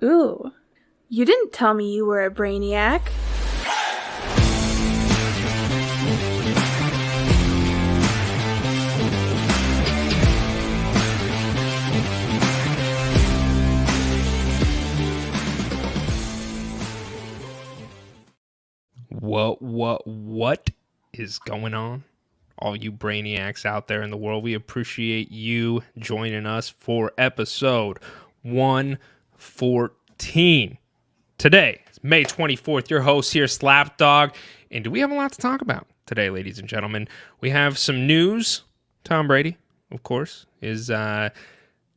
Ooh, you didn't tell me you were a brainiac. What is going on? All you brainiacs out there in the world, we appreciate you joining us for episode 114. Today is May 24th. Your host here, Slapdog. And do we have a lot to talk about today, ladies and gentlemen? We have some news. Tom Brady, of course, is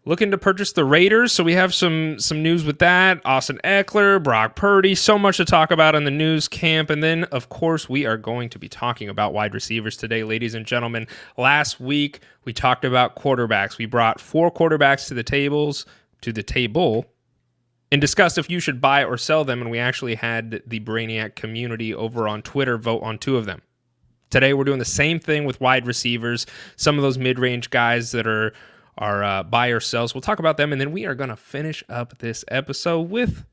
looking to purchase the Raiders, so we have some news with that. Austin Ekeler, Brock Purdy, so much to talk about in the news camp. And then, of course, we are going to be talking about wide receivers today, ladies and gentlemen. Last week, we talked about quarterbacks. We brought 4 quarterbacks to the table, and discussed if you should buy or sell them, and we actually had the Brainiac community over on Twitter vote on 2 of them. Today, we're doing the same thing with wide receivers, some of those mid-range guys that are buy or sells. We'll talk about them, and then we are going to finish up this episode with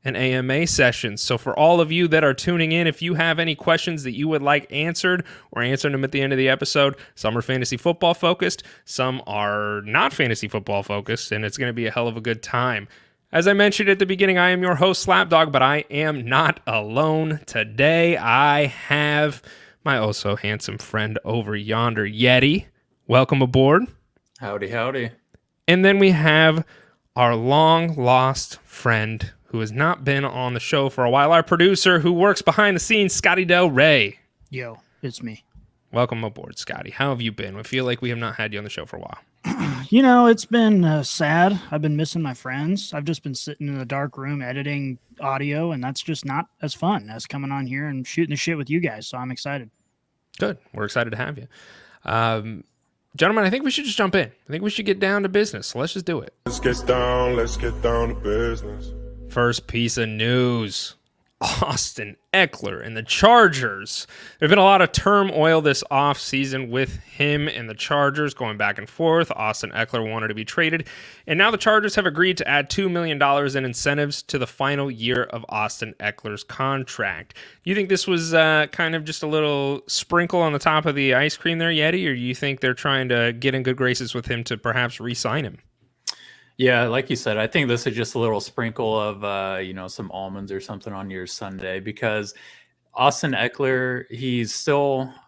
an AMA session. So for all of you that are tuning in, if you have any questions that you would like answered, we're answering them at the end of the episode. Some are fantasy football focused, some are not fantasy football focused, and it's going to be a hell of a good time. As I mentioned at the beginning, I am your host, Slapdog, but I am not alone today. I have my also handsome friend over yonder, Yeti. Welcome aboard. Howdy, howdy. And then we have our long-lost friend who has not been on the show for a while, our producer who works behind the scenes, Scotty Del Rey. Yo, it's me. Welcome aboard, Scotty. How have you been? I feel like we have not had you on the show for a while. You know, it's been sad. I've been missing my friends. I've just been sitting in a dark room editing audio, and that's just not as fun as coming on here and shooting the shit with you guys, so I'm excited. Good. We're excited to have you. Gentlemen, I think we should just jump in. I think we should get down to business. So let's just do it. Let's get down to business. First piece of news. Austin Ekeler and the Chargers. There's been a lot of turmoil this offseason with him and the Chargers going back and forth. Austin Ekeler wanted to be traded, and now the Chargers have agreed to add $2 million in incentives to the final year of Austin Ekeler's contract. You think this was kind of just a little sprinkle on the top of the ice cream there, Yeti, or do you think they're trying to get in good graces with him to perhaps re-sign him? Yeah, like you said, I think this is just a little sprinkle of, some almonds or something on your sundae, because Austin Ekeler,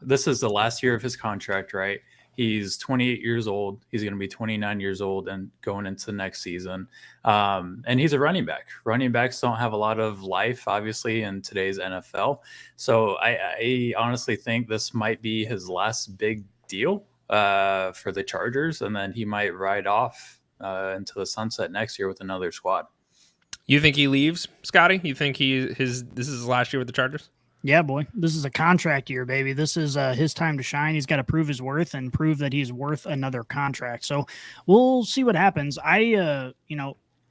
this is the last year of his contract, right? He's 28 years old. He's going to be 29 years old and going into next season. And he's a running back. Running backs don't have a lot of life, obviously, in today's NFL. So I honestly think this might be his last big deal for the Chargers, and then he might ride off into the sunset next year with another squad. You think he leaves, Scotty? You think this is his last year with the Chargers? Yeah, boy. This is a contract year, baby. This is his time to shine. He's got to prove his worth and prove that he's worth another contract. So we'll see what happens.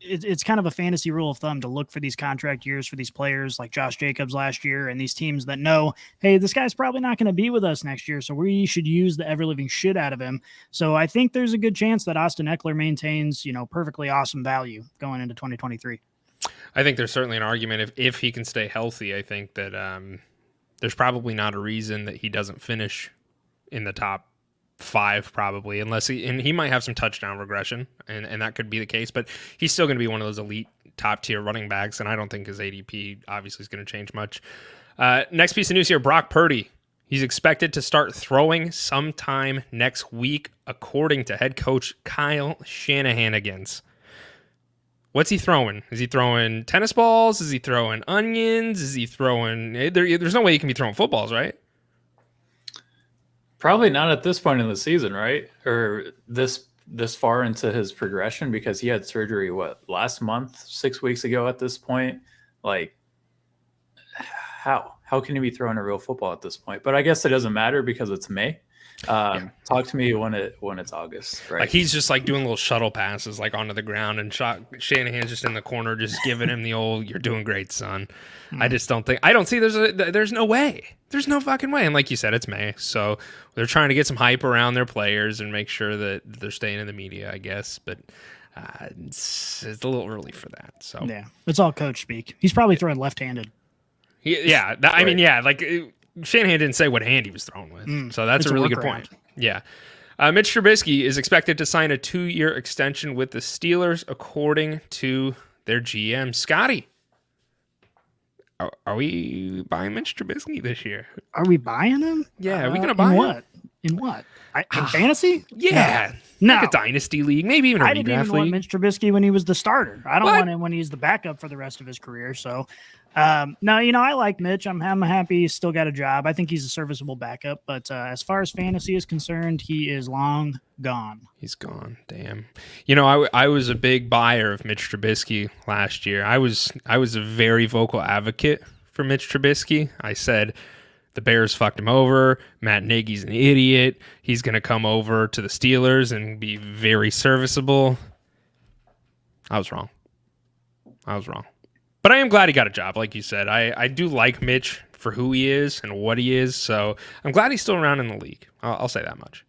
It's kind of a fantasy rule of thumb to look for these contract years for these players like Josh Jacobs last year and these teams that know, hey, this guy's probably not going to be with us next year, so we should use the ever-living shit out of him. So I think there's a good chance that Austin Ekeler maintains, perfectly awesome value going into 2023. I think there's certainly an argument if he can stay healthy. I think that there's probably not a reason that he doesn't finish in the top 5 probably, unless he might have some touchdown regression, and that could be the case, but he's still going to be one of those elite top tier running backs, and I don't think his ADP obviously is going to change much. Next piece of news here, Brock Purdy. He's expected to start throwing sometime next week, according to head coach Kyle Shanahanigans. What's he throwing? Is he throwing tennis balls? Is he throwing onions? Is he throwing... There's no way he can be throwing footballs, right? Probably not at this point in the season, right? Or this far into his progression, because he had surgery, last month, 6 weeks ago at this point? Like, how can he be throwing a real football at this point? But I guess it doesn't matter because it's May. Talk to me when it's August, right? Like he's just like doing little shuttle passes like onto the ground, and Shanahan's just in the corner just giving him the old "you're doing great, son." I don't see there's no way. There's no fucking way. And like you said, it's May, so they're trying to get some hype around their players and make sure that they're staying in the media, I guess. But It's a little early for that. So Yeah, it's all coach speak. He's probably throwing left-handed. I mean, Shanahan didn't say what hand he was throwing with, so that's it's a a really good workaround. point. Yeah. Mitch Trubisky is expected to sign a 2-year extension with the Steelers, according to their GM, Scotty. Are we buying Mitch Trubisky this year? Are we buying him? Yeah, are we gonna buy in him? what? In what? In fantasy? Yeah, No. like a dynasty league, maybe even a I didn't redraft even want league. Mitch Trubisky when he was the starter. I don't What? want him when he's the backup for the rest of his career. So, no, I like Mitch. I'm happy he's still got a job. I think he's a serviceable backup. But as far as fantasy is concerned, he is long gone. He's gone. Damn. I was a big buyer of Mitch Trubisky last year. I was a very vocal advocate for Mitch Trubisky. I said the Bears fucked him over. Matt Nagy's an idiot. He's going to come over to the Steelers and be very serviceable. I was wrong. But I am glad he got a job, like you said. I do like Mitch for who he is and what he is, so I'm glad he's still around in the league. I'll say that much.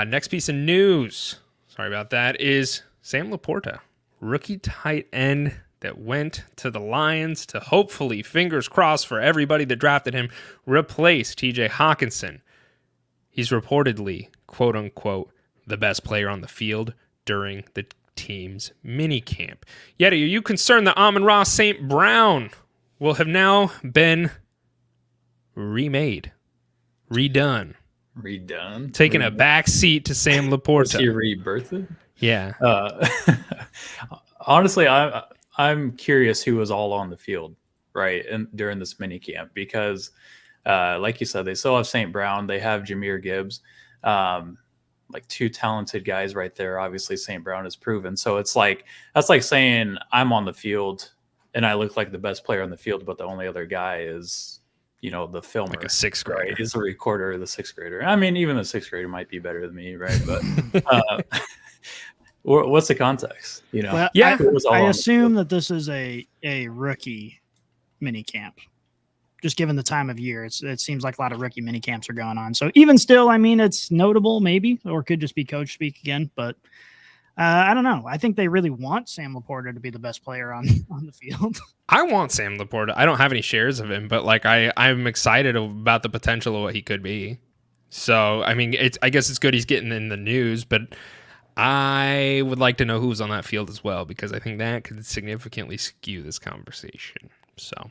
Next piece of news, sorry about that, is Sam Laporta, rookie tight end that went to the Lions to hopefully, fingers crossed for everybody that drafted him, replace TJ Hawkinson. He's reportedly, quote unquote, the best player on the field during the team's minicamp. Yet, are you concerned that Amon-Ra St. Brown will have now been remade, redone, taking a back seat to Sam Laporta? Was he rebirthed? Yeah. Honestly, I'm curious who was all on the field, right, and during this mini camp, because, like you said, they still have St. Brown, they have Jahmyr Gibbs, like two talented guys right there. Obviously, St. Brown is proven, so it's like that's like saying I'm on the field and I look like the best player on the field, but the only other guy is, the filmer, Like a sixth grader. Right? He's the recorder, the sixth grader. I mean, even the sixth grader might be better than me, right? But what's the context? Well, Yeah. I assume that this is a rookie mini camp. Just given the time of year, it seems like a lot of rookie mini camps are going on. So even still, I mean, it's notable maybe, or could just be coach speak again. But I don't know. I think they really want Sam Laporta to be the best player on the field. I want Sam Laporta. I don't have any shares of him, but I'm excited about the potential of what he could be. So, I mean, I guess it's good he's getting in the news, but I would like to know who's on that field as well, because I think that could significantly skew this conversation. So,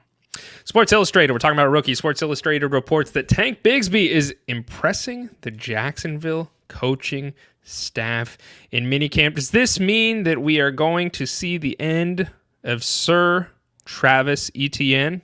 Sports Illustrated, we're talking about a rookie. Sports Illustrated reports that Tank Bigsby is impressing the Jacksonville coaching staff in minicamp. Does this mean that we are going to see the end of Sir Travis Etienne?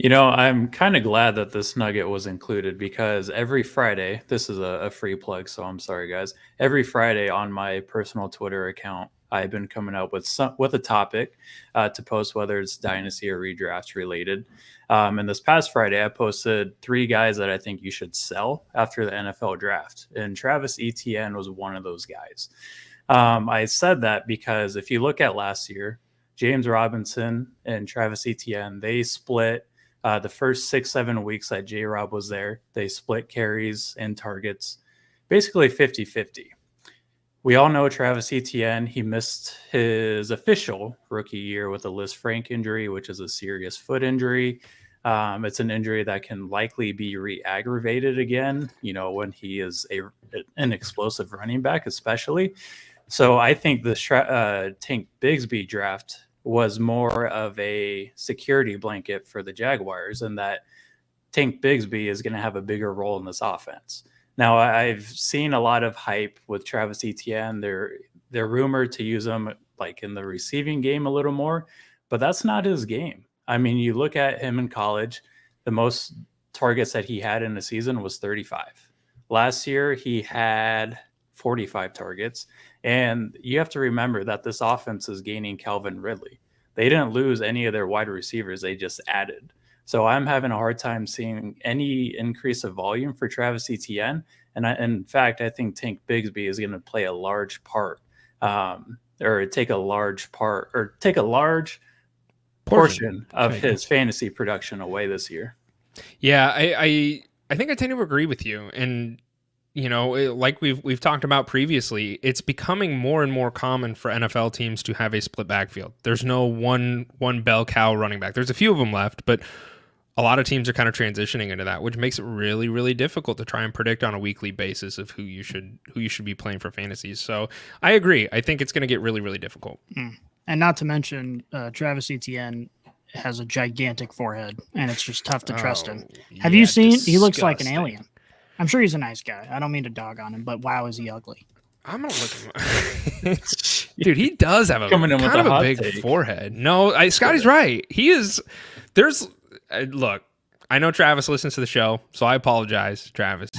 I'm kind of glad that this nugget was included, because every Friday, this is a free plug, so I'm sorry, guys. Every Friday on my personal Twitter account, I've been coming up with a topic to post, whether it's dynasty or redraft related. And this past Friday, I posted 3 guys that I think you should sell after the NFL draft. And Travis Etienne was one of those guys. I said that because if you look at last year, James Robinson and Travis Etienne, they split the first 6-7 weeks that J-Rob was there. They split carries and targets, basically 50-50. We all know Travis Etienne, he missed his official rookie year with a Liz Frank injury, which is a serious foot injury. It's an injury that can likely be re-aggravated again, when he is an explosive running back, especially. So I think the Tank Bigsby draft was more of a security blanket for the Jaguars, and that Tank Bigsby is going to have a bigger role in this offense. Now, I've seen a lot of hype with Travis Etienne. They're rumored to use him like in the receiving game a little more, but that's not his game. I mean, you look at him in college, the most targets that he had in a season was 35. Last year, he had 45 targets. And you have to remember that this offense is gaining Calvin Ridley. They didn't lose any of their wide receivers. They just added. So I'm having a hard time seeing any increase of volume for Travis Etienne. And in fact, I think Tank Bigsby is going to play a large part, or take a large portion of his fantasy production away this year. Yeah, I think I tend to agree with you. And like we've talked about previously, it's becoming more and more common for NFL teams to have a split backfield. There's no one bell cow running back. There's a few of them left, but a lot of teams are kind of transitioning into that, which makes it really, really difficult to try and predict on a weekly basis of who you should be playing for fantasies. So I agree. I think it's going to get really, really difficult. And not to mention, Travis Etienne has a gigantic forehead, and it's just tough to trust him. Have you seen? He looks like an alien. I'm sure he's a nice guy. I don't mean to dog on him, but wow, is he ugly? I'm gonna look at him. Dude, he does have a Coming in kind with of a a big hot take. forehead. No, Scotty's right. He is. Look, I know Travis listens to the show, so I apologize, Travis.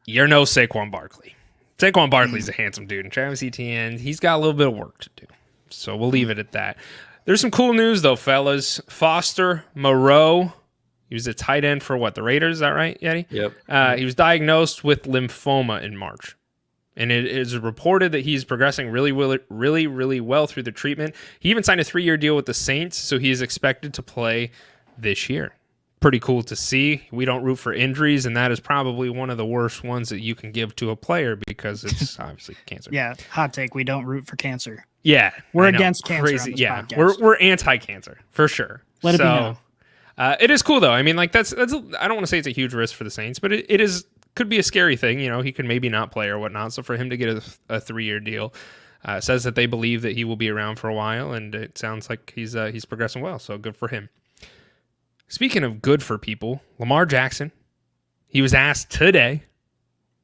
You're no Saquon Barkley. Saquon Barkley's a handsome dude, and Travis Etienne, he's got a little bit of work to do. So we'll leave it at that. There's some cool news, though, fellas. Foster Moreau, he was a tight end for the Raiders, is that right, Yeti? Yep. He was diagnosed with lymphoma in March. And it is reported that he's progressing really, really, really, really well through the treatment. He even signed a 3-year deal with the Saints, so he is expected to play this year. Pretty cool to see. We don't root for injuries, and that is probably one of the worst ones that you can give to a player because it's obviously cancer. Yeah, hot take. We don't root for cancer. Yeah, We're I know. against cancer. Crazy. On this Yeah, podcast. we're anti-cancer for sure. Let it be known. It is cool though. I mean, like that's I don't want to say it's a huge risk for the Saints, but it is could be a scary thing. He could maybe not play or whatnot. So for him to get a 3-year deal, says that they believe that he will be around for a while, and it sounds like he's progressing well. So good for him. Speaking of good for people, Lamar Jackson, he was asked today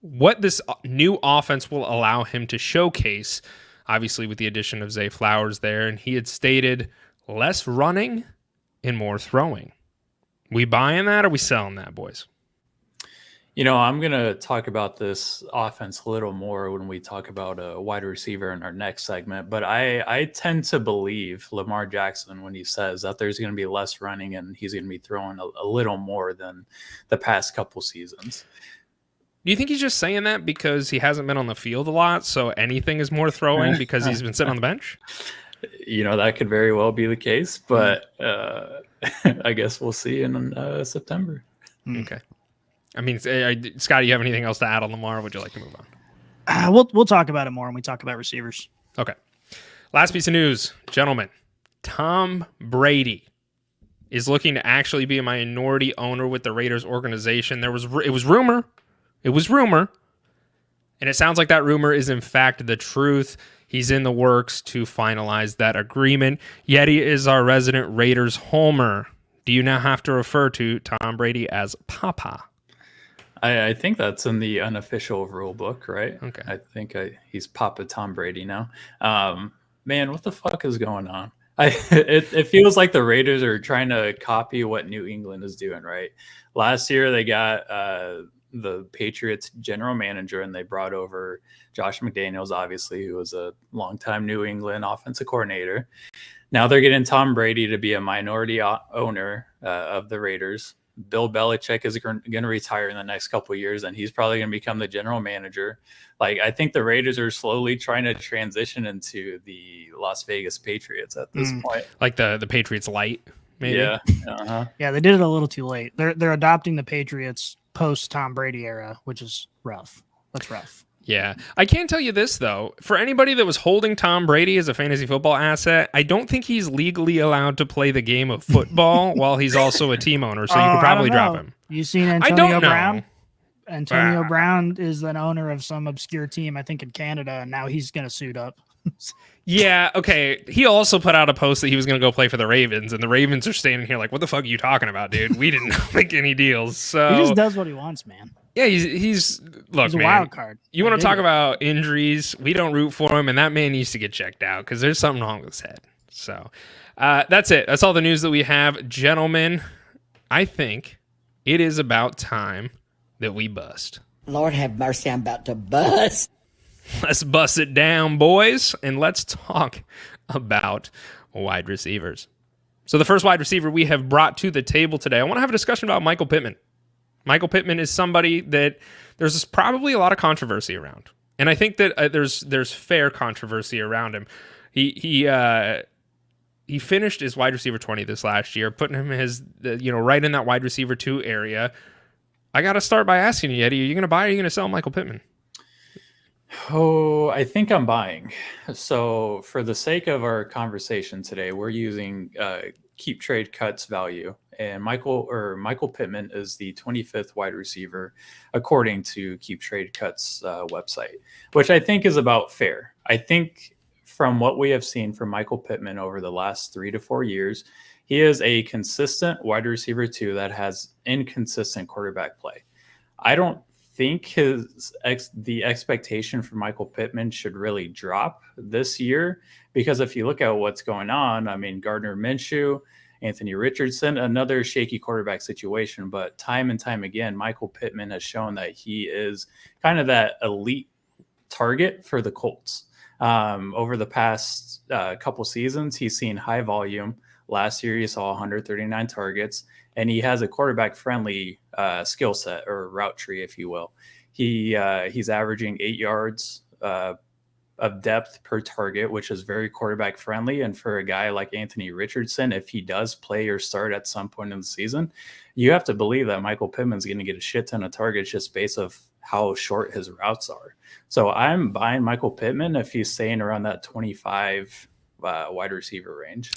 what this new offense will allow him to showcase, obviously with the addition of Zay Flowers there, and he had stated less running and more throwing. We buying that or we selling that, boys? I'm going to talk about this offense a little more when we talk about a wide receiver in our next segment. But I tend to believe Lamar Jackson when he says that there's going to be less running and he's going to be throwing a little more than the past couple seasons. Do you think he's just saying that because he hasn't been on the field a lot, so anything is more throwing because he's been sitting on the bench? That could very well be the case, but I guess we'll see in September. Okay. I mean, Scott, do you have anything else to add on Lamar? Or would you like to move on? We'll talk about it more when we talk about receivers. Okay. Last piece of news, gentlemen. Tom Brady is looking to actually be a minority owner with the Raiders organization. It was rumor, and it sounds like that rumor is in fact the truth. He's in the works to finalize that agreement. Yeti is our resident Raiders homer. Do you now have to refer to Tom Brady as Papa? I think that's in the unofficial rule book, right? Okay. I think he's Papa Tom Brady now. Man, what the fuck is going on? It feels like the Raiders are trying to copy what New England is doing, right? Last year they got the Patriots general manager and they brought over Josh McDaniels, obviously, who was a longtime New England offensive coordinator. Now they're getting Tom Brady to be a minority owner of the Raiders. Bill Belichick is going to retire in the next couple of years, and he's probably going to become the general manager. I think the Raiders are slowly trying to transition into the Las Vegas Patriots at this point. Like the Patriots light, maybe? Yeah. Uh-huh. Yeah, they did it a little too late. They're adopting the Patriots post Tom Brady era, which is rough. That's rough. Yeah. I can tell you this, though. For anybody that was holding Tom Brady as a fantasy football asset, I don't think he's legally allowed to play the game of football while he's also a team owner, so you could probably drop him. You seen I Antonio don't know. Brown? Antonio Brown is an owner of some obscure team, I think in Canada, and now he's going to suit up. Yeah, okay. He also put out a post that he was going to go play for the Ravens, and the Ravens are standing here like, what the fuck are you talking about, dude? We didn't make any deals. So He just does what he wants, man. yeah, he's look, He's a man. wild card. You I want to dig talk it. about injuries? We don't root for him, and that man needs to get checked out because there's something wrong with his head. So that's it. That's all the news that we have, gentlemen. I think it is about time that we bust. Lord have mercy, I'm about to bust. Let's bust it down, boys, and let's talk about wide receivers. So the first wide receiver we have brought to the table today, I want to have a discussion about Michael Pittman. Michael Pittman is somebody that there's probably a lot of controversy around, and I think that there's fair controversy around him. He finished as wide receiver 20 this last year, putting him right in that wide receiver 2 area. I got to start by asking you, Eddie, are you going to buy or are you going to sell Michael Pittman? Oh, I think I'm buying. So for the sake of our conversation today, we're using keep trade cuts value, and Michael Pittman is the 25th wide receiver according to Keep Trade Cuts website, which I think is about fair. I think from what we have seen from Michael Pittman over the last 3 to 4 years, he is a consistent wide receiver too that has inconsistent quarterback play. I don't think the expectation for Michael Pittman should really drop this year, because if you look at what's going on, I mean, Gardner Minshew, Anthony Richardson, another shaky quarterback situation, but time and time again, Michael Pittman has shown that he is kind of that elite target for the Colts. Over the past couple seasons, he's seen high volume. Last year, he saw 139 targets, and he has a quarterback-friendly skill set, or route tree, if you will. He's averaging 8 yards of depth per target, which is very quarterback-friendly. And for a guy like Anthony Richardson, if he does play or start at some point in the season, you have to believe that Michael Pittman's going to get a shit ton of targets just based off how short his routes are. So I'm buying Michael Pittman if he's staying around that 25 wide receiver range.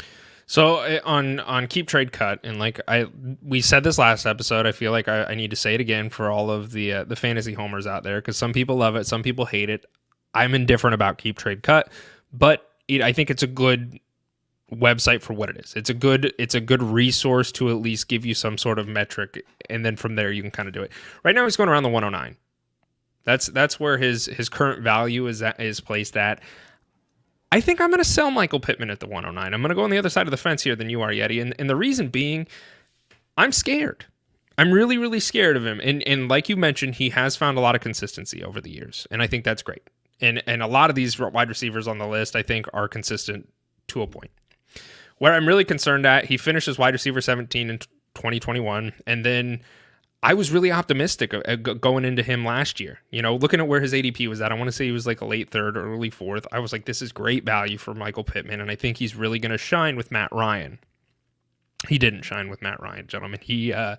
So on Keep Trade Cut, and we said this last episode, I feel like I need to say it again for all of the fantasy homers out there, because some people love it, some people hate it. I'm indifferent about Keep Trade Cut, but I think it's a good website for what it is. It's a good resource to at least give you some sort of metric, and then from there you can kind of do it. Right now he's going around the 109. That's where his current value is placed at. I think I'm going to sell Michael Pittman at the 109. I'm going to go on the other side of the fence here than you are, Yeti. And the reason being, I'm scared. I'm really, really scared of him. And like you mentioned, he has found a lot of consistency over the years. And I think that's great. And a lot of these wide receivers on the list, I think, are consistent to a point. Where I'm really concerned at, he finished as wide receiver 17 in 2021. And then I was really optimistic going into him last year. You know, looking at where his ADP was at, I want to say he was like a late third or early fourth. I was like, this is great value for Michael Pittman, and I think he's really going to shine with Matt Ryan. He didn't shine with Matt Ryan, gentlemen. He had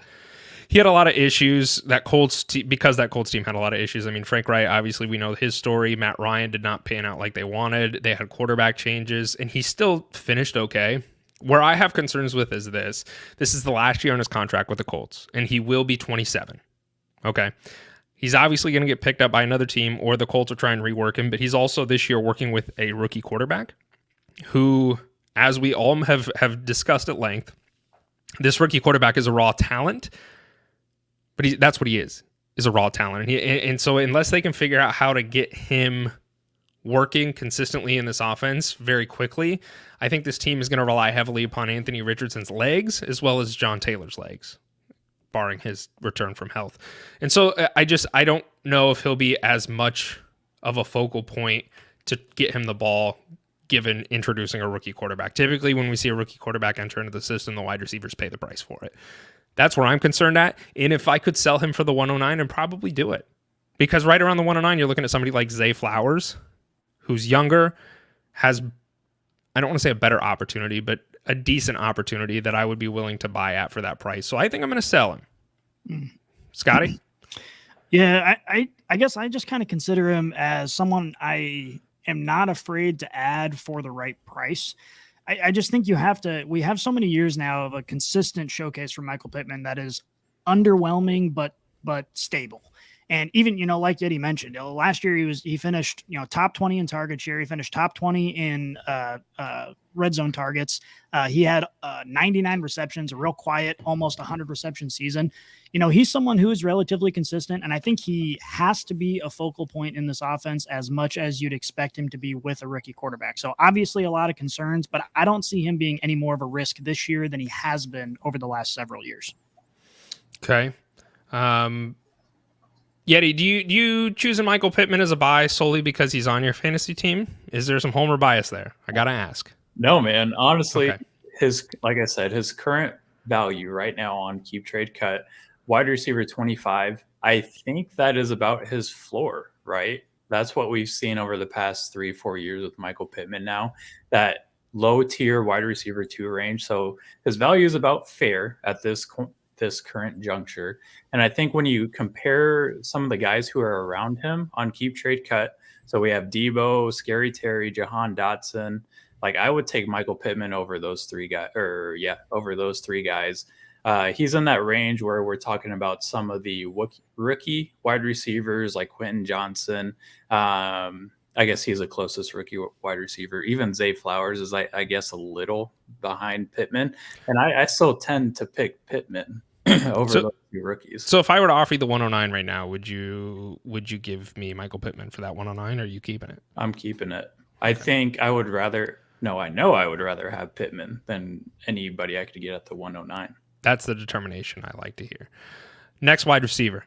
a lot of issues. Because that Colts team had a lot of issues. I mean, Frank Wright, obviously we know his story. Matt Ryan did not pan out like they wanted. They had quarterback changes, and he still finished okay. Where I have concerns with is this is the last year on his contract with the Colts, and he will be 27. Okay. He's obviously going to get picked up by another team, or the Colts are trying to rework him, but he's also this year working with a rookie quarterback who, as we all have discussed at length, this rookie quarterback is a raw talent, but that's what he is a raw talent. And so unless they can figure out how to get him working consistently in this offense very quickly, I think this team is going to rely heavily upon Anthony Richardson's legs as well as John Taylor's legs, barring his return from health. And so I don't know if he'll be as much of a focal point to get him the ball given introducing a rookie quarterback. Typically, when we see a rookie quarterback enter into the system, the wide receivers pay the price for it. That's where I'm concerned at. And if I could sell him for the 109, I'd probably do it. Because right around the 109, you're looking at somebody like Zay Flowers, who's younger, has, I don't want to say a better opportunity, but a decent opportunity that I would be willing to buy at for that price. So I think I'm going to sell him. Scotty? Yeah, I guess I just kind of consider him as someone I am not afraid to add for the right price. I just think we have so many years now of a consistent showcase from Michael Pittman that is underwhelming, but stable. And even, like Eddie mentioned, last year he finished, top 20 in target share. He finished top 20 in red zone targets. He had 99 receptions, a real quiet, almost 100 reception season. He's someone who is relatively consistent, and I think he has to be a focal point in this offense as much as you'd expect him to be with a rookie quarterback. So obviously a lot of concerns, but I don't see him being any more of a risk this year than he has been over the last several years. Okay. Yeti, do you choosing Michael Pittman as a buy solely because he's on your fantasy team? Is there some homer bias there? I gotta ask. No, man. Honestly, Okay. Like I said, his current value right now on Keep Trade Cut, wide receiver 25, I think that is about his floor, right? That's what we've seen over the past 3-4 years with Michael Pittman now, that low tier wide receiver 2 range. So his value is about fair at this this current juncture. And I think when you compare some of the guys who are around him on keep trade cut, so we have Debo, Scary Terry, Jahan Dotson. Like I would take Michael Pittman over those three guys, over those three guys. He's in that range where we're talking about some of the rookie wide receivers like Quentin Johnson. I guess he's the closest rookie wide receiver. Even Zay Flowers is, I guess, a little behind Pittman. And I still tend to pick Pittman over those two rookies. So if I were to offer you the 109 right now, would you give me Michael Pittman for that 109, or are you keeping it? I'm keeping it. I think I would rather – no, I know I would rather have Pittman than anybody I could get at the 109. That's the determination I like to hear. Next wide receiver,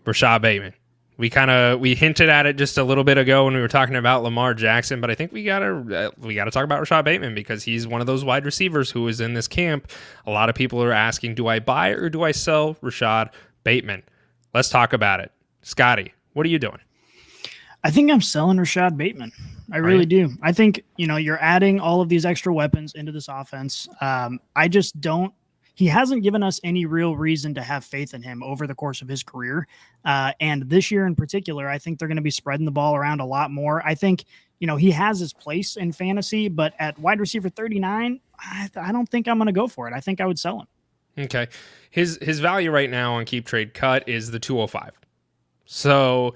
Rashad Bateman. We hinted at it just a little bit ago when we were talking about Lamar Jackson, but I think we gotta talk about Rashad Bateman because he's one of those wide receivers who is in this camp. A lot of people are asking, do I buy or do I sell Rashad Bateman? Let's talk about it. Scotty, what are you doing? I think I'm selling Rashad Bateman. I really do. I think, you're adding all of these extra weapons into this offense. I just don't. He hasn't given us any real reason to have faith in him over the course of his career. And this year in particular, I think they're going to be spreading the ball around a lot more. I think, he has his place in fantasy, but at wide receiver 39, I don't think I'm going to go for it. I think I would sell him. Okay. His value right now on keep trade cut is the 205. So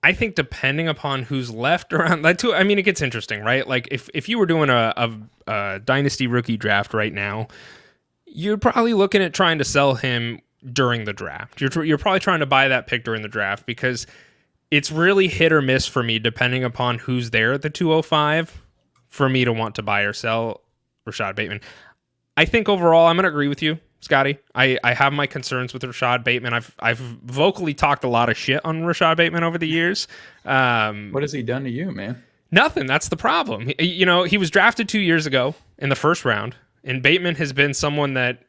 I think depending upon who's left around that too, I mean, it gets interesting, right? Like if you were doing a dynasty rookie draft right now, you're probably looking at trying to sell him during the draft. You're probably trying to buy that pick during the draft because it's really hit or miss for me depending upon who's there at the 205 for me to want to buy or sell Rashad Bateman. I think overall I'm going to agree with you, Scotty. I have my concerns with Rashad Bateman. I've vocally talked a lot of shit on Rashad Bateman over the years. What has he done to you, man? Nothing. That's the problem. He was drafted 2 years ago in the first round. And Bateman has been someone that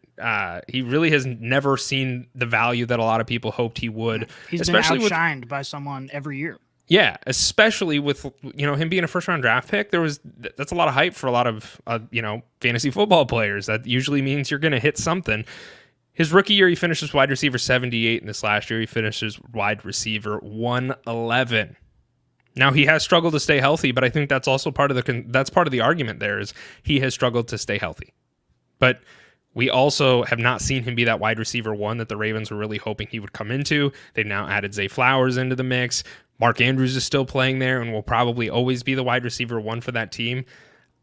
he really has never seen the value that a lot of people hoped he would. He's been outshined by someone every year. Yeah, especially with him being a first-round draft pick. That's a lot of hype for a lot of fantasy football players. That usually means you're going to hit something. His rookie year, he finishes wide receiver 78, and this last year he finishes wide receiver 111. Now he has struggled to stay healthy, but I think that's also part of the argument. There is he has struggled to stay healthy. But we also have not seen him be that wide receiver one that the Ravens were really hoping he would come into. They've now added Zay Flowers into the mix. Mark Andrews is still playing there and will probably always be the wide receiver one for that team.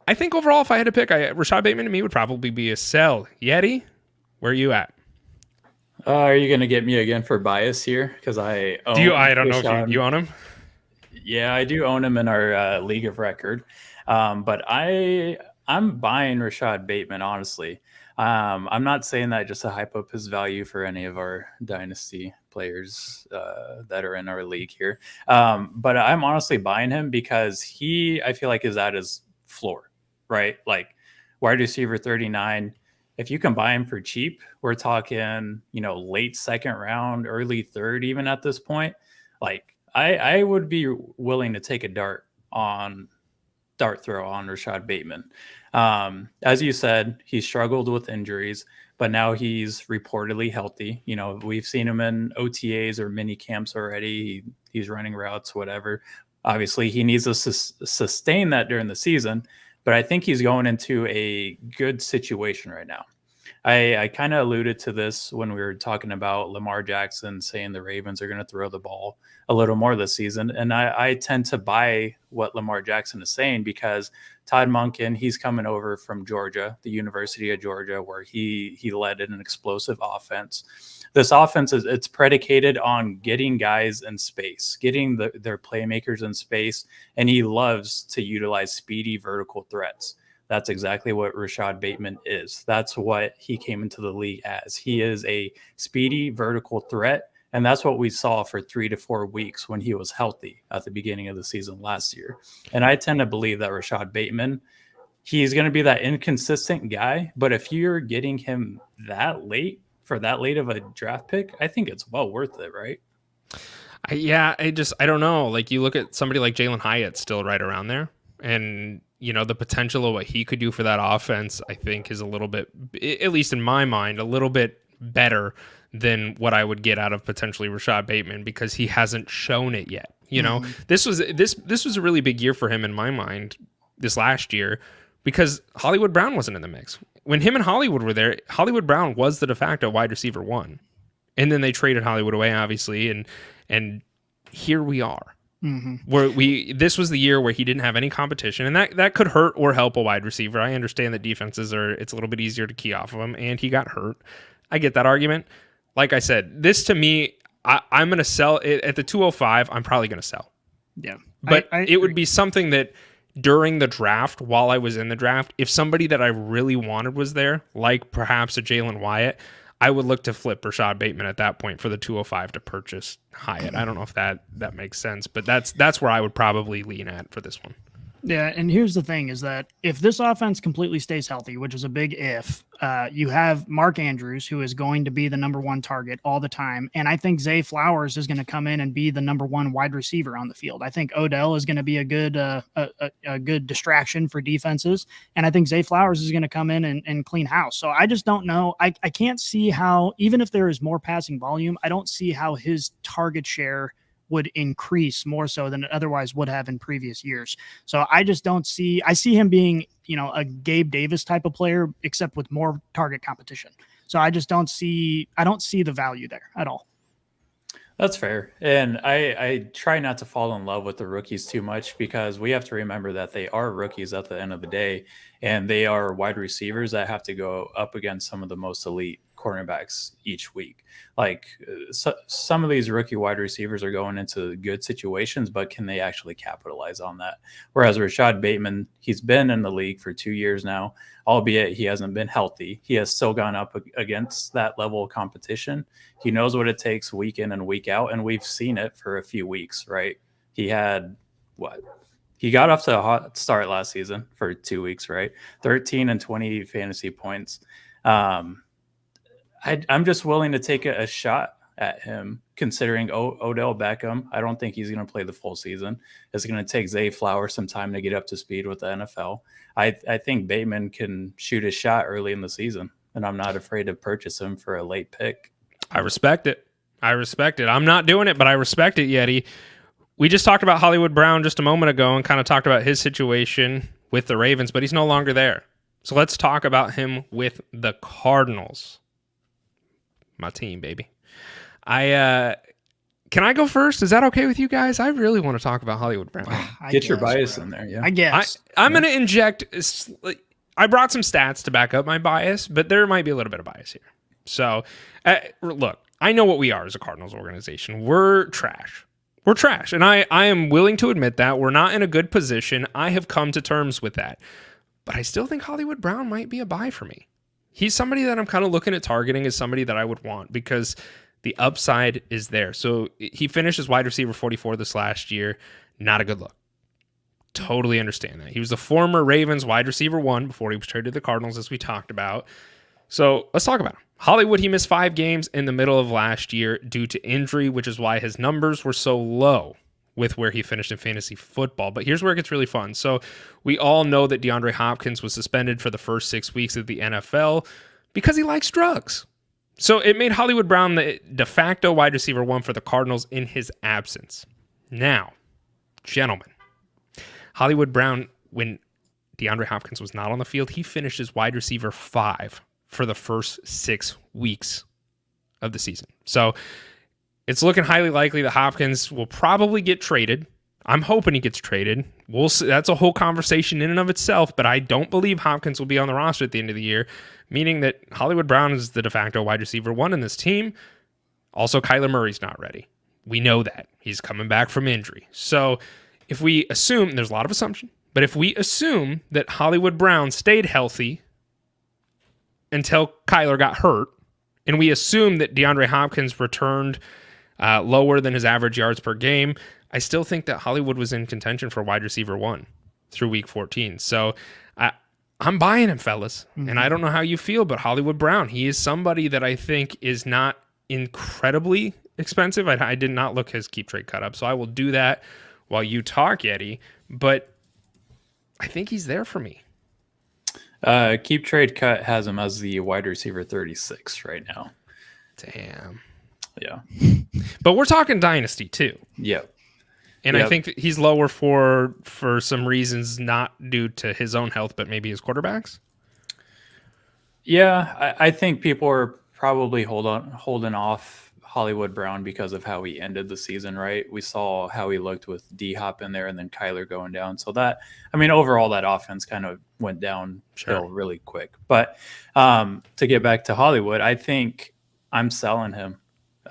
I think overall, if I had to pick, Rashad Bateman to me would probably be a sell. Yeti, where are you at? Are you going to get me again for bias here? Because I own I don't know if you own him. Yeah, I do own him in our league of record. But I'm buying Rashad Bateman, honestly. I'm not saying that just to hype up his value for any of our dynasty players that are in our league here. But I'm honestly buying him because I feel like is at his floor, right? Like wide receiver 39. If you can buy him for cheap, we're talking, late second round, early third, even at this point. Like I would be willing to take a dart throw on Rashad Bateman. As you said, he struggled with injuries, but now he's reportedly healthy. We've seen him in OTAs or mini camps already. He's running routes, whatever. Obviously, he needs to sustain that during the season, but I think he's going into a good situation right now. I kind of alluded to this when we were talking about Lamar Jackson saying the Ravens are going to throw the ball a little more this season. And I tend to buy what Lamar Jackson is saying because Todd Monken, he's coming over from Georgia, the University of Georgia, where he led an explosive offense. This offense it's predicated on getting guys in space, getting their playmakers in space, and he loves to utilize speedy vertical threats. That's exactly what Rashad Bateman is. That's what he came into the league as. He is a speedy vertical threat, and that's what we saw for 3 to 4 weeks when he was healthy at the beginning of the season last year. And I tend to believe that Rashad Bateman, he's going to be that inconsistent guy, but if you're getting him that late for that late of a draft pick, I think it's well worth it, right? I don't know. Like you look at somebody like Jalen Hyatt still right around there. And, the potential of what he could do for that offense, I think, is a little bit, at least in my mind, a little bit better than what I would get out of potentially Rashad Bateman, because he hasn't shown it yet. This was a really big year for him in my mind this last year, because Hollywood Brown wasn't in the mix. When him and Hollywood were there, Hollywood Brown was the de facto wide receiver 1. And then they traded Hollywood away, obviously, and here we are. Where this was the year where he didn't have any competition, and that could hurt or help a wide receiver. I understand that defenses it's a little bit easier to key off of him, and he got hurt. I get that argument. Like I said, this to me, I'm going to sell it at the 205. I'm probably going to sell. Yeah, but it would be something that during the draft, while I was in the draft, if somebody that I really wanted was there, like perhaps a Jalen Wyatt, I would look to flip Rashad Bateman at that point for the 205 to purchase Hyatt. I don't know if that makes sense, but that's where I would probably lean at for this one. Yeah, and here's the thing is that if this offense completely stays healthy, which is a big if, you have Mark Andrews, who is going to be the number 1 target all the time, and I think Zay Flowers is going to come in and be the number 1 wide receiver on the field. I think Odell is going to be a good distraction for defenses, and I think Zay Flowers is going to come in and clean house. So I just don't know. I can't see how, even if there is more passing volume, I don't see how his target share would increase more so than it otherwise would have in previous years. So I just don't see, I see him being, a Gabe Davis type of player, except with more target competition. So I just don't see the value there at all. That's fair. And I try not to fall in love with the rookies too much, because we have to remember that they are rookies at the end of the day, and they are wide receivers that have to go up against some of the most elite cornerbacks each week. Like some of these rookie wide receivers are going into good situations, but can they actually capitalize on that? Whereas Rashad Bateman, he's been in the league for 2 years now, albeit he hasn't been healthy. He has still gone up against that level of competition. He knows what it takes week in and week out, and we've seen it for a few weeks, right? He had he got off to a hot start last season for 2 weeks, right? 13 and 20 fantasy points. I'm just willing to take a shot at him, considering Odell Beckham. I don't think he's going to play the full season. It's going to take Zay Flowers some time to get up to speed with the NFL. I think Bateman can shoot a shot early in the season, and I'm not afraid to purchase him for a late pick. I respect it. I'm not doing it, but I respect it, Yeti. We just talked about Hollywood Brown just a moment ago and kind of talked about his situation with the Ravens, but he's no longer there. So let's talk about him with the Cardinals. My team, baby. Can I go first? Is that okay with you guys? I really want to talk about Hollywood Brown. Get your bias in there. Yeah, I guess. I'm going to inject. I brought some stats to back up my bias, but there might be a little bit of bias here. So, look, I know what we are as a Cardinals organization. We're trash. And I am willing to admit that. We're not in a good position. I have come to terms with that. But I still think Hollywood Brown might be a buy for me. He's somebody that I'm kind of looking at targeting as somebody that I would want, because the upside is there. So he finished as wide receiver 44 this last year. Not a good look. Totally understand that. He was the former Ravens wide receiver 1 before he was traded to the Cardinals, as we talked about. So let's talk about him. Hollywood, he missed 5 games in the middle of last year due to injury, which is why his numbers were so low with where he finished in fantasy football. But here's where it gets really fun. So we all know that DeAndre Hopkins was suspended for the first 6 weeks of the NFL because he likes drugs. So it made Hollywood Brown the de facto wide receiver 1 for the Cardinals in his absence. Now, gentlemen, Hollywood Brown, when DeAndre Hopkins was not on the field, he finished as wide receiver 5 for the first 6 weeks of the season. So it's looking highly likely that Hopkins will probably get traded. I'm hoping he gets traded. We'll see. That's a whole conversation in and of itself, but I don't believe Hopkins will be on the roster at the end of the year, meaning that Hollywood Brown is the de facto wide receiver 1 in this team. Also, Kyler Murray's not ready. We know that. He's coming back from injury. So if we assume, there's a lot of assumption, but if we assume that Hollywood Brown stayed healthy until Kyler got hurt, and we assume that DeAndre Hopkins returned lower than his average yards per game, I still think that Hollywood was in contention for wide receiver 1 through week 14. So I'm buying him, fellas. Mm-hmm. And I don't know how you feel, but Hollywood Brown, he is somebody that I think is not incredibly expensive. I did not look his keep trade cut up, so I will do that while you talk, Yeti. But I think he's there for me. Keep Trade Cut has him as the wide receiver 36 right now. Damn. Yeah. But we're talking dynasty too. Yep. And I think that he's lower for some reasons, not due to his own health, but maybe his quarterbacks. Yeah, I think people are probably holding off Hollywood Brown because of how he ended the season, right? We saw how he looked with D-Hop in there and then Kyler going down. So that, I mean, overall, that offense kind of went downhill really quick. But to get back to Hollywood, I think I'm selling him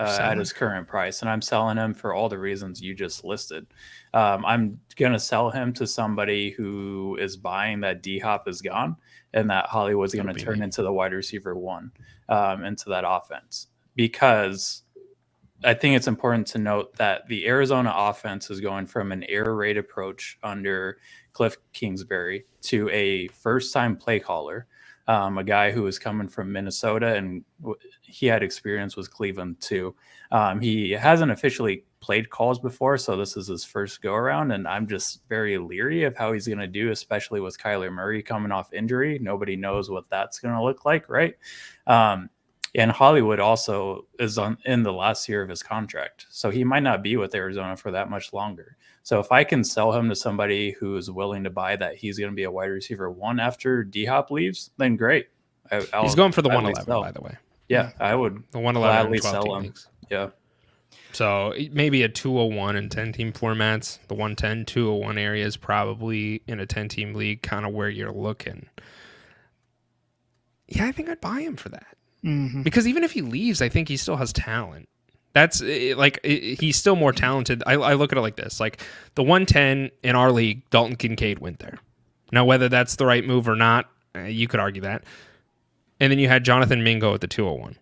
at his current price, and I'm selling him for all the reasons you just listed. I'm going to sell him to somebody who is buying that D-Hop is gone and that Hollywood's going to turn into the wide receiver 1 into that offense. Because I think it's important to note that the Arizona offense is going from an air raid approach under Cliff Kingsbury to a first-time play caller, a guy who is coming from Minnesota, and he had experience with Cleveland too. He hasn't officially played calls before, so this is his first go-around, and I'm just very leery of how he's going to do, especially with Kyler Murray coming off injury. Nobody knows what that's going to look like, right? And Hollywood also is in the last year of his contract, so he might not be with Arizona for that much longer. So if I can sell him to somebody who is willing to buy that he's going to be a wide receiver 1 after D-Hop leaves, then great. He's going for the 111, by the way. Yeah, I would the 111 gladly sell him. Leagues. Yeah. So maybe a 201 in 10-team formats. The 110, 201 area is probably in a 10-team league kind of where you're looking. Yeah, I think I'd buy him for that. Mm-hmm. Because even if he leaves, I think he still has talent. That's he's still more talented. I look at it like this. Like the 110 in our league, Dalton Kincaid went there. Now, whether that's the right move or not, you could argue that. And then you had Jonathan Mingo at the 201.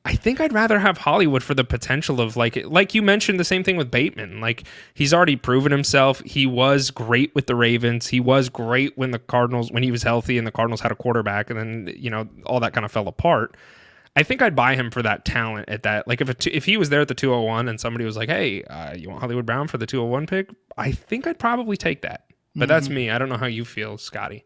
I think I'd rather have Hollywood for the potential of like you mentioned, the same thing with Bateman. Like he's already proven himself. He was great with the Ravens. He was great when he was healthy and the Cardinals had a quarterback, and then all that kind of fell apart. I think I'd buy him for that talent at that. Like if he was there at the 201 and somebody was like, "Hey, you want Hollywood Brown for the 201 pick?" I think I'd probably take that. But that's me. I don't know how you feel, Scotty.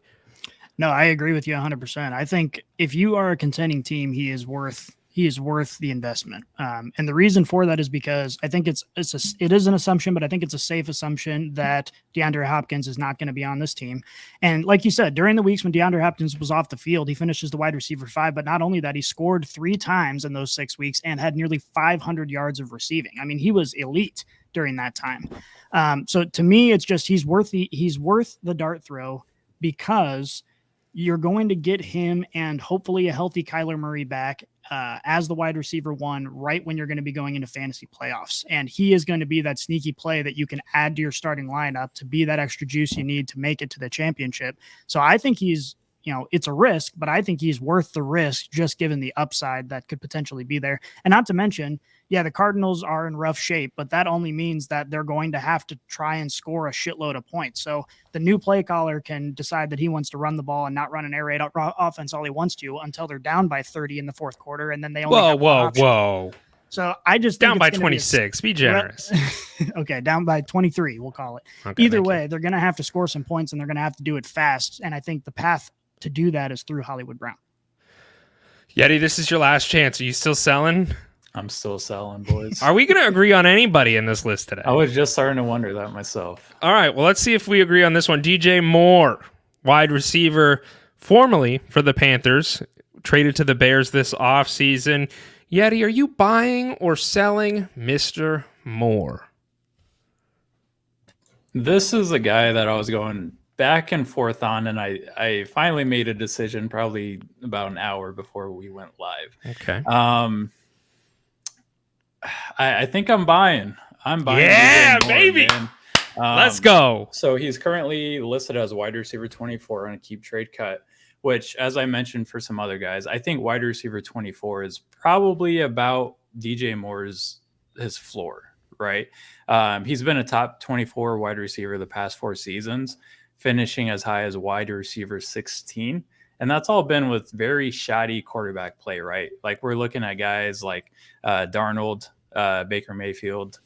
No, I agree with you 100%. I think if you are a contending team, he is worth the investment. And the reason for that is because I think it is an assumption, but I think it's a safe assumption that DeAndre Hopkins is not going to be on this team. And like you said, during the weeks when DeAndre Hopkins was off the field, he finishes the wide receiver 5, but not only that, he scored 3 times in those 6 weeks and had nearly 500 yards of receiving. I mean, he was elite during that time. So to me, it's just, he's worth the dart throw because you're going to get him and hopefully a healthy Kyler Murray back as the wide receiver 1 right when you're going to be going into fantasy playoffs. And he is going to be that sneaky play that you can add to your starting lineup to be that extra juice you need to make it to the championship. So I think he's, it's a risk, but I think he's worth the risk just given the upside that could potentially be there. And not to mention, yeah, the Cardinals are in rough shape, but that only means that they're going to have to try and score a shitload of points. So the new play caller can decide that he wants to run the ball and not run an air raid offense all he wants to until they're down by 30 in the fourth quarter, and then they only whoa. So I just down by 26. Be generous. Okay, down by 23, we'll call it. Okay, either way, they're going to have to score some points, and they're going to have to do it fast. And I think the path to do that is through Hollywood Brown. Yeti, this is your last chance. Are you still selling? I'm still selling, boys. Are we going to agree on anybody in this list today? I was just starting to wonder that myself. All right, well, let's see if we agree on this one. DJ Moore, wide receiver, formerly for the Panthers, traded to the Bears this offseason. Yeti, are you buying or selling Mr. Moore? This is a guy that I was going back and forth on, and I finally made a decision probably about an hour before we went live. Okay. I think I'm buying. Yeah, Moore, baby. Let's go. So he's currently listed as wide receiver 24 on a keep trade cut, which, as I mentioned for some other guys, I think wide receiver 24 is probably about DJ Moore's his floor, right? He's been a top 24 wide receiver the past 4 seasons, finishing as high as wide receiver 16. And that's all been with very shoddy quarterback play, right? Like we're looking at guys like Darnold, Baker Mayfield,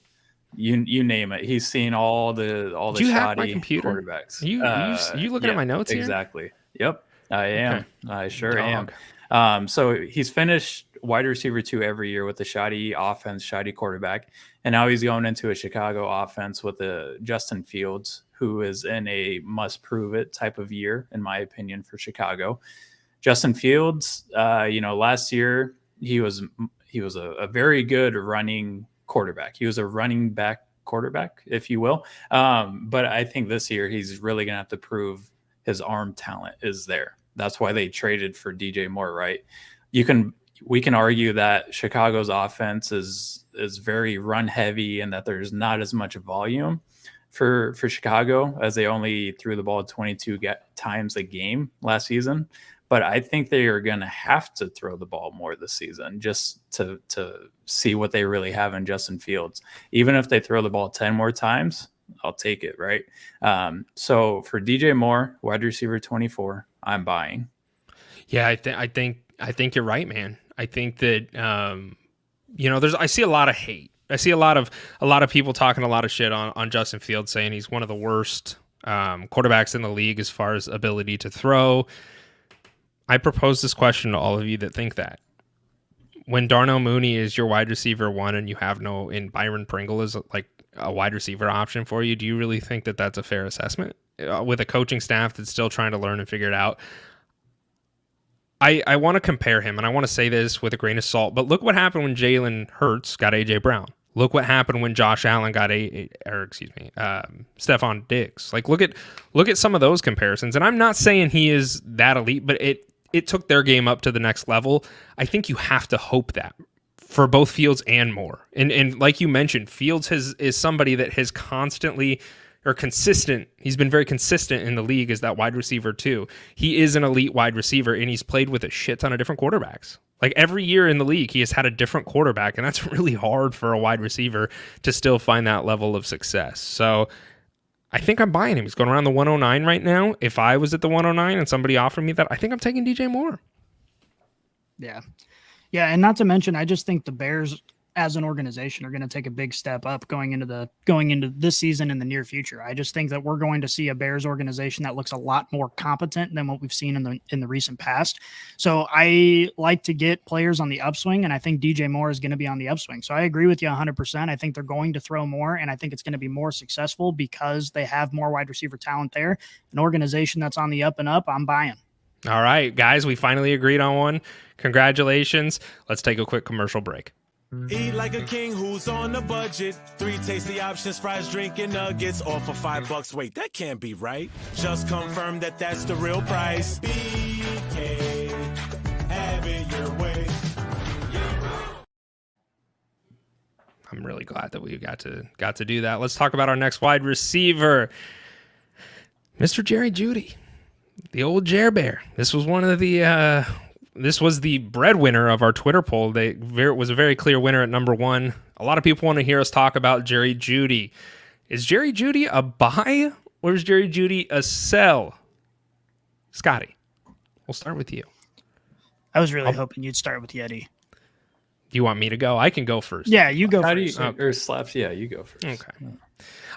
You name it. He's seen all the Did you hack my shoddy computer? quarterbacks. You looking at my notes here? Exactly. Yep, I am. Okay. I sure Dog. am. So he's finished wide receiver 2 every year with a shoddy offense, shoddy quarterback, and now he's going into a Chicago offense with a Justin Fields, who is in a must prove it type of year, in my opinion, for Chicago. Justin Fields, last year he was a very good running quarterback. He was a running back quarterback, if you will. But I think this year he's really going to have to prove his arm talent is there. That's why they traded for DJ Moore, right? We can argue that Chicago's offense is very run heavy and that there's not as much volume for Chicago, as they only threw the ball 22 times a game last season. But I think they are going to have to throw the ball more this season just to see what they really have in Justin Fields. Even if they throw the ball 10 more times, I'll take it, right? So for DJ Moore, wide receiver 24, I'm buying. Yeah, I think you're right, man. I think that I see a lot of hate. I see a lot of people talking a lot of shit on Justin Fields, saying he's one of the worst quarterbacks in the league as far as ability to throw. I propose this question to all of you that think that. When Darnell Mooney is your wide receiver 1 and you have and Byron Pringle is like a wide receiver option for you, do you really think that that's a fair assessment? With a coaching staff that's still trying to learn and figure it out, I want to compare him, and I want to say this with a grain of salt, but look what happened when Jalen Hurts got A.J. Brown. Look what happened when Josh Allen got Stephon Diggs. Like, look at some of those comparisons, and I'm not saying he is that elite, but it took their game up to the next level. I think you have to hope that for both Fields and Moore. And like you mentioned, Fields is somebody that has constantly or consistent. He's been very consistent in the league as that wide receiver too. He is an elite wide receiver, and he's played with a shit ton of different quarterbacks. Like every year in the league, he has had a different quarterback, and that's really hard for a wide receiver to still find that level of success. So I think I'm buying him. He's going around the 109 right now. If I was at the 109 and somebody offered me that, I think I'm taking DJ Moore. Yeah. Yeah. And not to mention, I just think the Bears as an organization are going to take a big step up going into this season in the near future. I just think that we're going to see a Bears organization that looks a lot more competent than what we've seen in the recent past. So I like to get players on the upswing, and I think DJ Moore is going to be on the upswing. So I agree with you 100%. I think they're going to throw more, and I think it's going to be more successful because they have more wide receiver talent there. An organization that's on the up and up, I'm buying. All right, guys, we finally agreed on one. Congratulations. Let's take a quick commercial break. Eat like a king who's on a budget. 3 tasty options, fries, drink, and nuggets, all for $5. Wait, that can't be right. Just confirm that that's the real price. BK, have it your way. I'm really glad that we got to do that. Let's talk about our next wide receiver, Mr. Jerry Jeudy, the old Jer Bear. This was one of the. This was the breadwinner of our Twitter poll. It was a very clear winner at number 1. A lot of people want to hear us talk about Jerry Jeudy. Is Jerry Jeudy a buy or is Jerry Jeudy a sell? Scotty, we'll start with you. I was really hoping you'd start with Yeti. Do you want me to go? I can go first. Yeah, you go first. Or Slaps? Yeah, you go first. Okay.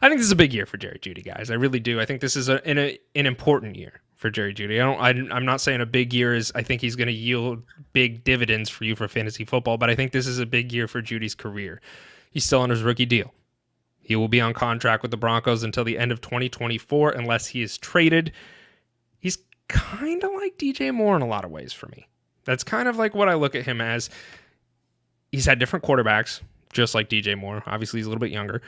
I think this is a big year for Jerry Jeudy, guys. I really do. I think this is an important year for Jerry Jeudy. I'm not saying a big year is, I think he's going to yield big dividends for you for fantasy football, but I think this is a big year for Jeudy's career. He's still on his rookie deal. He will be on contract with the Broncos until the end of 2024 unless he is traded. He's kind of like DJ Moore in a lot of ways for me. That's kind of like what I look at him as. He's had different quarterbacks, just like DJ Moore. Obviously, he's a little bit younger.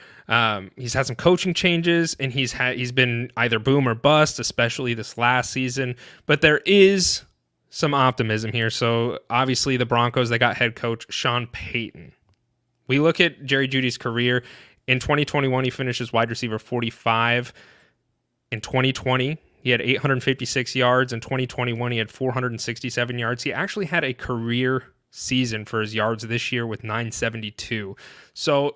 He's had some coaching changes, and he's been either boom or bust, especially this last season. But there is some optimism here. So obviously, the Broncos, they got head coach Sean Payton. We look at Jerry Jeudy's career. In 2021, he finishes wide receiver 45. In 2020, he had 856 yards. In 2021, he had 467 yards. He actually had a career season for his yards this year with 972. So,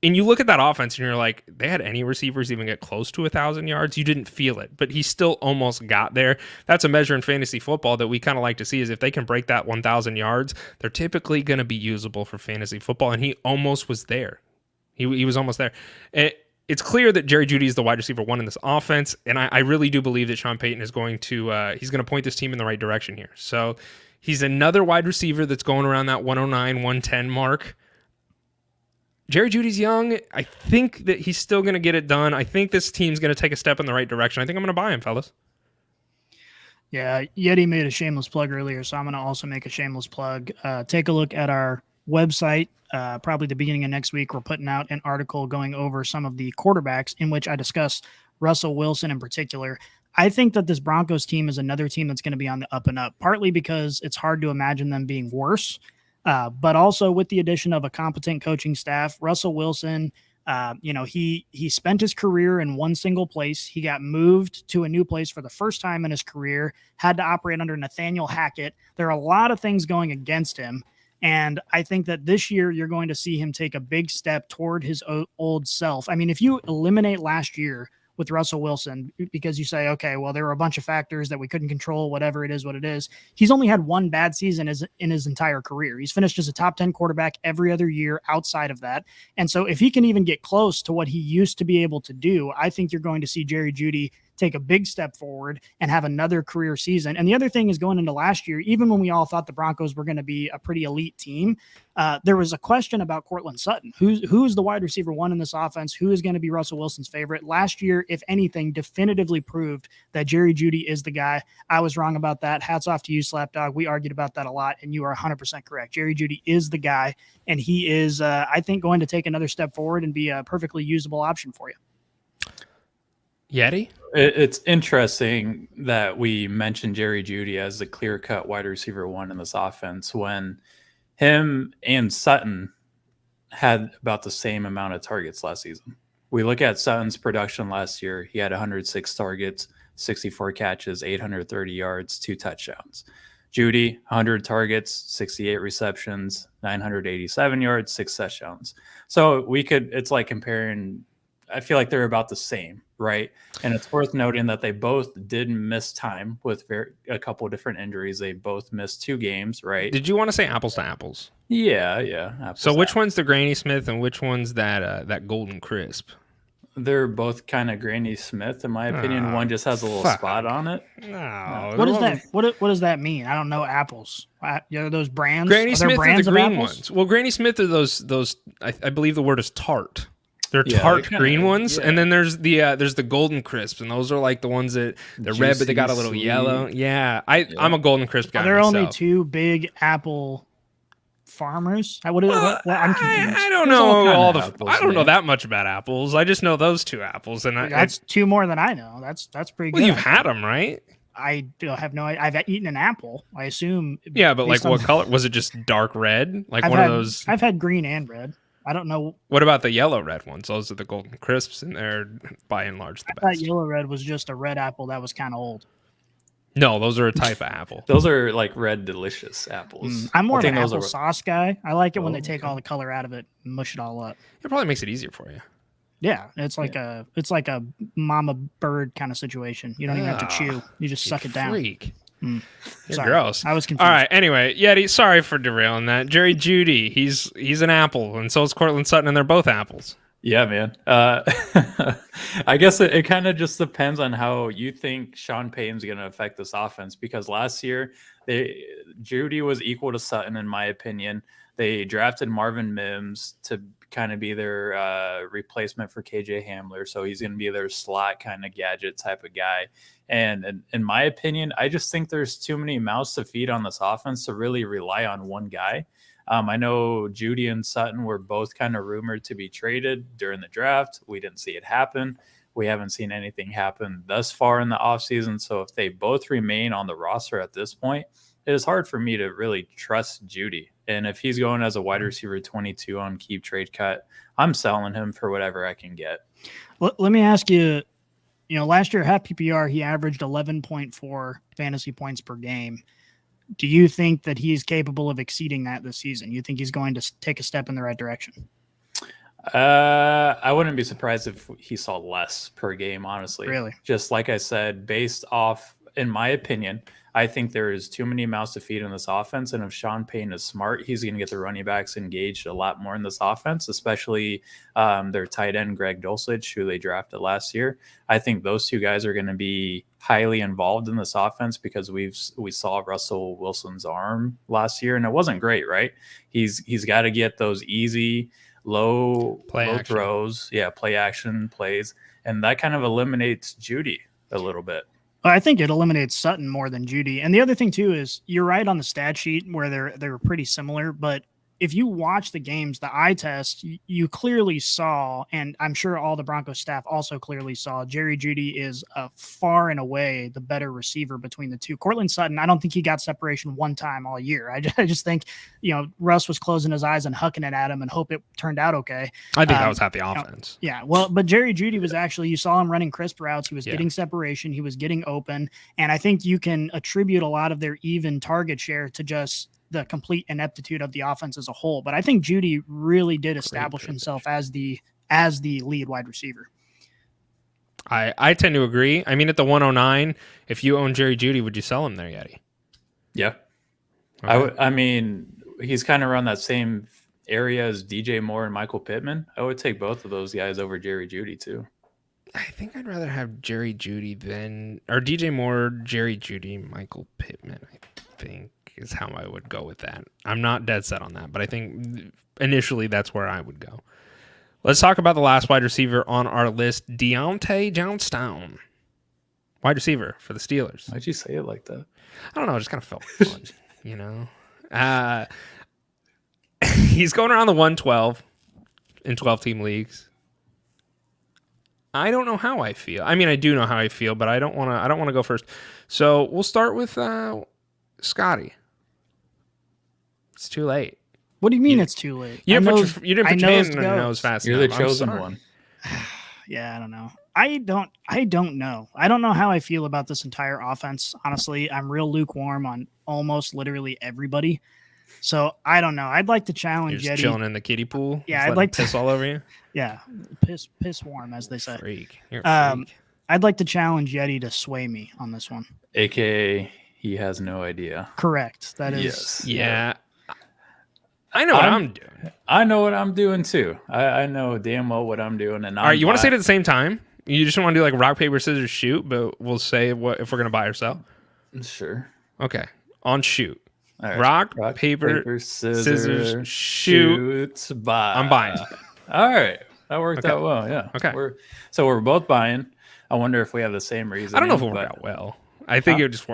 and you look at that offense and you're like, they had any receivers even get close to 1,000 yards? You didn't feel it, but he still almost got there. That's a measure in fantasy football that we kind of like to see, is if they can break that 1,000 yards, they're typically going to be usable for fantasy football, and he almost was there. He was almost there. It's clear that Jerry Jeudy is the wide receiver 1 in this offense, and I really do believe that Sean Payton is going to he's going to point this team in the right direction here. So he's another wide receiver that's going around that 109, 110 mark. Jerry Jeudy's young. I think that he's still going to get it done. I think this team's going to take a step in the right direction. I think I'm going to buy him, fellas. Yeah, Yeti made a shameless plug earlier, so I'm going to also make a shameless plug. Take a look at our website. Probably the beginning of next week, we're putting out an article going over some of the quarterbacks in which I discuss Russell Wilson in particular. I think that this Broncos team is another team that's going to be on the up and up, partly because it's hard to imagine them being worse, but also with the addition of a competent coaching staff. Russell Wilson, he spent his career in one single place. He got moved to a new place for the first time in his career, had to operate under Nathaniel Hackett. There are a lot of things going against him. And I think that this year you're going to see him take a big step toward his old self. I mean, if you eliminate last year with Russell Wilson, because you say, okay, well, there were a bunch of factors that we couldn't control, whatever it is, what it is. He's only had one bad season in his entire career. He's finished as a top 10 quarterback every other year outside of that. And so if he can even get close to what he used to be able to do, I think you're going to see Jerry Jeudy take a big step forward and have another career season. And the other thing is, going into last year, even when we all thought the Broncos were going to be a pretty elite team, there was a question about Courtland Sutton. Who's the wide receiver 1 in this offense? Who is going to be Russell Wilson's favorite? Last year, if anything, definitively proved that Jerry Jeudy is the guy. I was wrong about that. Hats off to you, Slapdog. We argued about that a lot, and you are 100% correct. Jerry Jeudy is the guy, and he is, I think, going to take another step forward and be a perfectly usable option for you. Yeti? It's interesting that we mentioned Jerry Jeudy as the clear-cut wide receiver 1 in this offense when him and Sutton had about the same amount of targets last season. We look at Sutton's production last year. He had 106 targets, 64 catches, 830 yards, 2 touchdowns. Jeudy, 100 targets, 68 receptions, 987 yards, 6 touchdowns. So it's like comparing, I feel like they're about the same, right? And it's worth noting that they both did miss time with a couple of different injuries. They both missed 2 games, right? Did you want to say apples to apples? Yeah. So which one's the Granny Smith and which one's that Golden Crisp? They're both kind of Granny Smith, in my opinion. One just has a little spot on it. No. What does that? What does that mean? I don't know. Apples. Those brands. Granny Smith are the green ones. Apples? Well, Granny Smith are those. I believe the word is tart. They're tart green ones, and then there's the Golden Crisps, and those are like the ones that they're red, but they got a little yellow. Yeah, I'm a Golden Crisp guy. There are myself. only 2 big apple farmers. I'm confused. I don't know I don't know that much about apples. I just know those 2 apples, and that's 2 more than I know. That's pretty good. Well, you've had them, right? I have no idea. I've eaten an apple. I assume. Yeah, but like what color? Was it just dark red? Like of those? I've had green and red. I don't know. What about the yellow red ones? Those are the Golden Crisps, and they're by and large the best. That yellow red was just a red apple that was kind of old. No, those are a type of apple. Those are like red delicious apples. I'm more of an apple sauce guy. I like it when they take all the color out of it and mush it all up. It probably makes it easier for you. Yeah, it's like a mama bird kind of situation. You don't even have to chew. You just suck it down. Freak. You're gross. I was confused. All right. Anyway, Yeti, sorry for derailing that. Jerry Jeudy, he's an apple, and so is Courtland Sutton, and they're both apples. Yeah, man. I guess it kind of just depends on how you think Sean Payton's going to affect this offense, because last year Jeudy was equal to Sutton, in my opinion. They drafted Marvin Mims to kind of be their replacement for KJ Hamler. So he's going to be their slot kind of gadget type of guy. And in my opinion, I just think there's too many mouths to feed on this offense to really rely on one guy. I know Jeudy and Sutton were both kind of rumored to be traded during the draft. We didn't see it happen. We haven't seen anything happen thus far in the offseason. So if they both remain on the roster at this point, it is hard for me to really trust Jeudy. And if he's going as a wide receiver 22 on keep trade cut, I'm selling him for whatever I can get. Let me ask you, last year, half PPR, he averaged 11.4 fantasy points per game. Do you think that he's capable of exceeding that this season? You think he's going to take a step in the right direction? I wouldn't be surprised if he saw less per game, honestly. Really? Just like I said, based off in my opinion, I think there is too many mouths to feed in this offense. And if Sean Payton is smart, he's going to get the running backs engaged a lot more in this offense, especially their tight end, Greg Dulcich, who they drafted last year. I think those two guys are going to be highly involved in this offense because we saw Russell Wilson's arm last year, and it wasn't great, right? He's got to get those easy, low throws, play action plays, and that kind of eliminates Judy a little bit. I think it eliminates Sutton more than Judy. And the other thing too is you're right on the stat sheet where they're pretty similar, but if you watch the games, the eye test, you clearly saw, and I'm sure all the Broncos staff also clearly saw, Jerry Jeudy is far and away the better receiver between the two. Cortland Sutton, I don't think he got separation one time all year. I just think, Russ was closing his eyes and hucking it at him and hope it turned out okay. I think that was half the offense. But Jerry Jeudy was actually, you saw him running crisp routes. He was getting separation. He was getting open. And I think you can attribute a lot of their even target share to just the complete ineptitude of the offense as a whole. But I think Jeudy really did establish himself as the lead wide receiver. I tend to agree. I mean, at the 109, if you own Jerry Jeudy, would you sell him there, Yeti? Yeah. Okay. I mean, he's kind of around that same area as DJ Moore and Michael Pittman. I would take both of those guys over Jerry Jeudy too. I think I'd rather have Jerry Jeudy or DJ Moore, Jerry Jeudy, Michael Pittman, I think is how I would go with that. I'm not dead set on that, but I think initially that's where I would go. Let's talk about the last wide receiver on our list, Deontay Johnstown. Wide receiver for the Steelers. Why'd you say it like that? I don't know. It just kind of felt fun, He's going around the 112 in 12-team leagues. I don't know how I feel. I mean, I do know how I feel, but I don't want to go first. So we'll start with Scotty. It's too late. What do you mean it's too late? You didn't put your hand in your nose fast enough. You're the chosen one. Yeah, I don't know. I don't know. I don't know how I feel about this entire offense. Honestly, I'm real lukewarm on almost literally everybody. So I don't know. I'd like to challenge You're just Yeti. chilling in the kiddie pool. Yeah, I'd like to piss all over you. Yeah, piss warm, as they say. Freak. You're a freak. I'd like to challenge Yeti to sway me on this one. AKA, he has no idea. Correct. That is. Yes. Yeah. I know what I'm doing. I know what I'm doing too. I know damn well what I'm doing. And all right, you want to say it at the same time? You just want to do like rock, paper, scissors, shoot, but we'll say what if we're going to buy or sell? Sure. Okay. On shoot. All right. Rock, paper, scissors, shoot. Buy. I'm buying. All right. That worked out well. Yeah. Okay. We're both buying. I wonder if we have the same reason. I don't know if it worked out well. I think it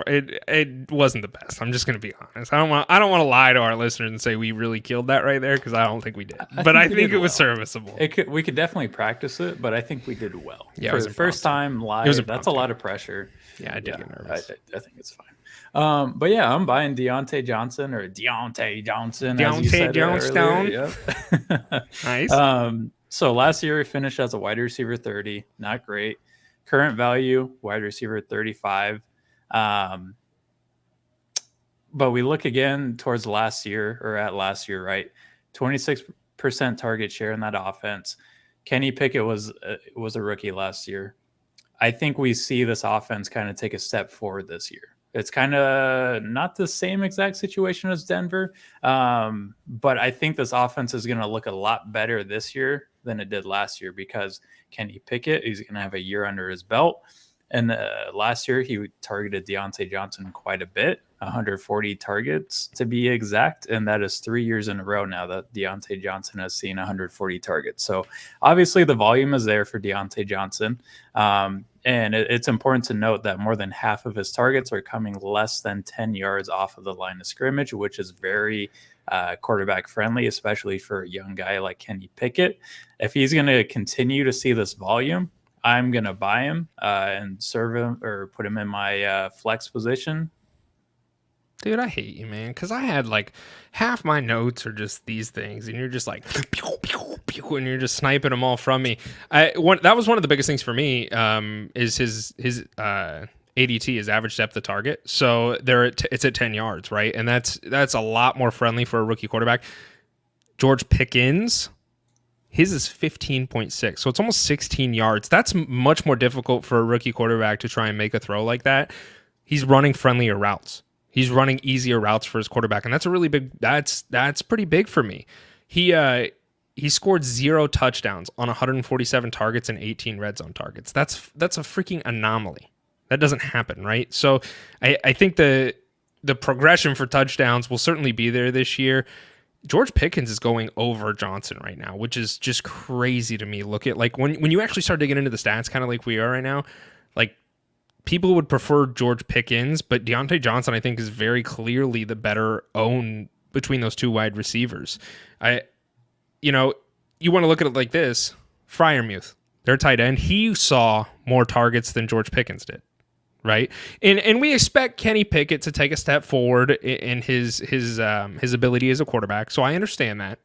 wasn't the best. I'm just going to be honest. I don't want to lie to our listeners and say we really killed that right there because I don't think we did. But I think it was serviceable. We could definitely practice it, but I think we did well. Yeah, for the first time live, that's a lot of pressure. Yeah, I did get nervous. I think it's fine. But yeah, I'm buying Deontay Johnson. Deontay Johnstown. Yep. Nice. So last year he finished as a wide receiver 30. Not great. Current value, wide receiver 35. But we look again towards last year, right? 26% target share in that offense. Kenny Pickett was a rookie last year. I think we see this offense kind of take a step forward this year. It's kind of not the same exact situation as Denver, but I think this offense is going to look a lot better this year than it did last year because Kenny Pickett, he's going to have a year under his belt. And last year, he targeted Deontay Johnson quite a bit, 140 targets to be exact. And that is 3 years in a row now that Deontay Johnson has seen 140 targets. So obviously the volume is there for Deontay Johnson. And it's important to note that more than half of his targets are coming less than 10 yards off of the line of scrimmage, which is very quarterback friendly, especially for a young guy like Kenny Pickett. If he's going to continue to see this volume, I'm going to buy him and serve him or put him in my flex position. Dude, I hate you, man, because I had like half my notes are just these things, and you're just like, pew, pew, pew, and you're just sniping them all from me. That was one of the biggest things for me is his ADT, his average depth of target. So it's at 10 yards, right? And that's a lot more friendly for a rookie quarterback. George Pickens, his is 15.6, so it's almost 16 yards. That's much more difficult for a rookie quarterback to try and make a throw like that. He's running friendlier routes. He's running easier routes for his quarterback, and that's a really big. That's pretty big for me. He scored 0 touchdowns on 147 targets and 18 red zone targets. That's a freaking anomaly. That doesn't happen, right? So I think the progression for touchdowns will certainly be there this year. George Pickens is going over Johnson right now, which is just crazy to me. Look at like when you actually start digging into the stats, kind of like we are right now, like people would prefer George Pickens, but Deontay Johnson, I think, is very clearly the better own between those two wide receivers. You want to look at it like this. Freiermuth, their tight end, he saw more targets than George Pickens did, right? And we expect Kenny Pickett to take a step forward in his ability as a quarterback, so I understand that.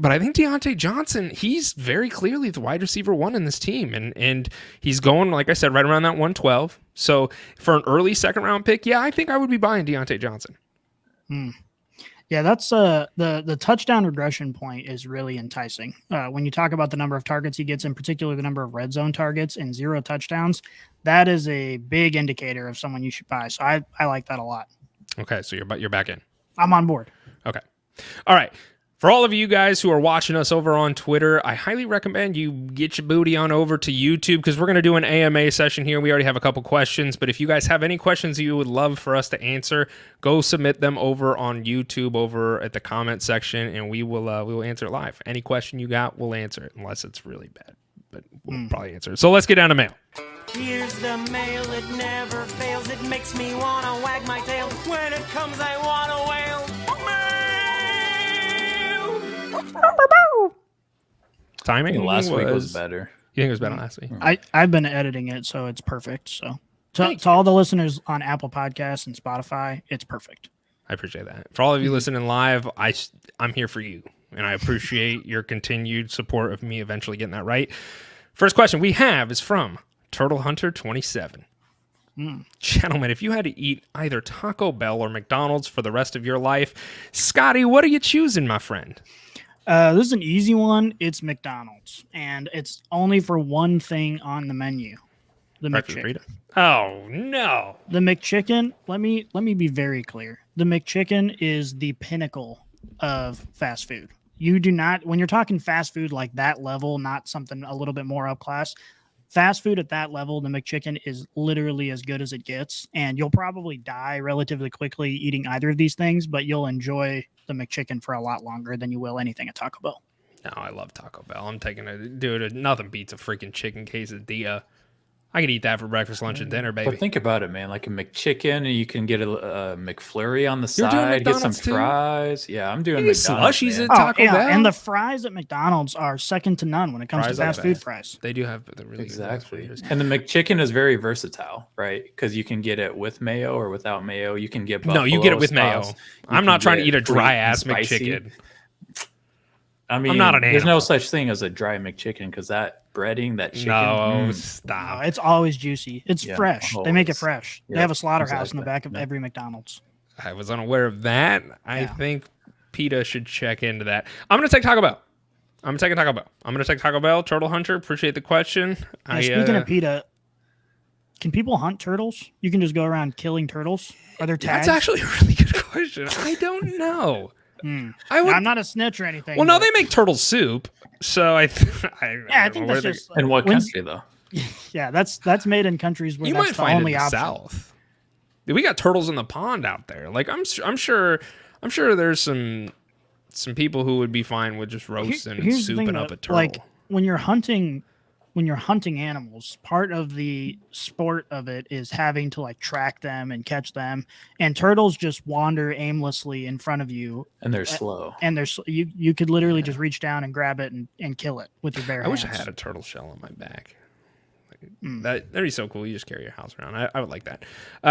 But I think Deontay Johnson, he's very clearly the wide receiver 1 in this team, and he's going, like I said, right around that 112. So for an early second-round pick, yeah, I think I would be buying Deontay Johnson. Yeah, that's the touchdown regression point is really enticing. When you talk about the number of targets he gets, in particular the number of red zone targets and 0 touchdowns, that is a big indicator of someone you should buy. So I like that a lot. Okay, so you're back in. I'm on board. Okay. All right. For all of you guys who are watching us over on Twitter, I highly recommend you get your booty on over to YouTube because we're going to do an AMA session here. We already have a couple questions, but if you guys have any questions you would love for us to answer, go submit them over on YouTube over at the comment section, and we will answer it live. Any question you got, we'll answer it, unless it's really bad, but we'll probably answer it. So let's get down to mail. Here's the mail, it never fails. It makes me want to wag my tail. When it comes, I want to wail. Timing Last week was better. You think it was better last week? I've been editing it, so it's perfect. So to all the listeners on Apple Podcasts and Spotify, it's perfect. I appreciate that. For all of you listening live, I'm here for you, and I appreciate your continued support of me eventually getting that right. First question we have is from Turtle Hunter 27. Gentlemen, if you had to eat either Taco Bell or McDonald's for the rest of your life, Scotty, what are you choosing, my friend? This is an easy one. It's McDonald's, and it's only for one thing on the menu: the McChicken. Oh no, the McChicken. Let me be very clear. The McChicken is the pinnacle of fast food. You do not, when you're talking fast food like that level, not something a little bit more up class. Fast food at that level, the McChicken is literally as good as it gets, and you'll probably die relatively quickly eating either of these things, but you'll enjoy the McChicken for a lot longer than you will anything at Taco Bell. No, I love Taco Bell. I'm taking it, dude. Nothing beats a freaking chicken quesadilla. I could eat that for breakfast, lunch, and dinner, baby. But think about it, man. Like a McChicken, and you can get a McFlurry on the side, get some fries. Yeah, I'm doing McDonald's. Slushies at Taco Bell. And the fries at McDonald's are second to none when it comes to fast food fries. They do have the really exactly. And the McChicken is very versatile, right? Because you can get it with mayo or without mayo. You can get buffalo no, you get it with sauce. mayo. I'm not trying to eat a dry ass McChicken. I mean, I'm not an animal. There's no such thing as a dry McChicken because that breading, that chicken. No, stop. No, it's always juicy. It's fresh. Always. They make it fresh. Yeah, they have a slaughterhouse exactly. in the back of every McDonald's. I was unaware of that. I think PETA should check into that. I'm going to take Taco Bell. I'm taking Taco Bell. I'm going to take Taco Bell. Turtle Hunter, appreciate the question. Speaking of PETA, can people hunt turtles? You can just go around killing turtles? Are there tags? That's actually a really good question. I don't know. I'm not a snitch or anything. Well, no, they make turtle soup, so I think that's just. In what country, though? Yeah, that's made in countries where you that's might the find only it in the option. South. We got turtles in the pond out there. Like I'm sure there's some people who would be fine with just roasting and souping up a turtle. Like when you're hunting animals, part of the sport of it is having to like track them and catch them, and turtles just wander aimlessly in front of you, and they're slow, and you could literally just reach down and grab it and kill it with your bare hands. I wish I had a turtle shell on my back. That'd be so cool. You just carry your house around. I would like that.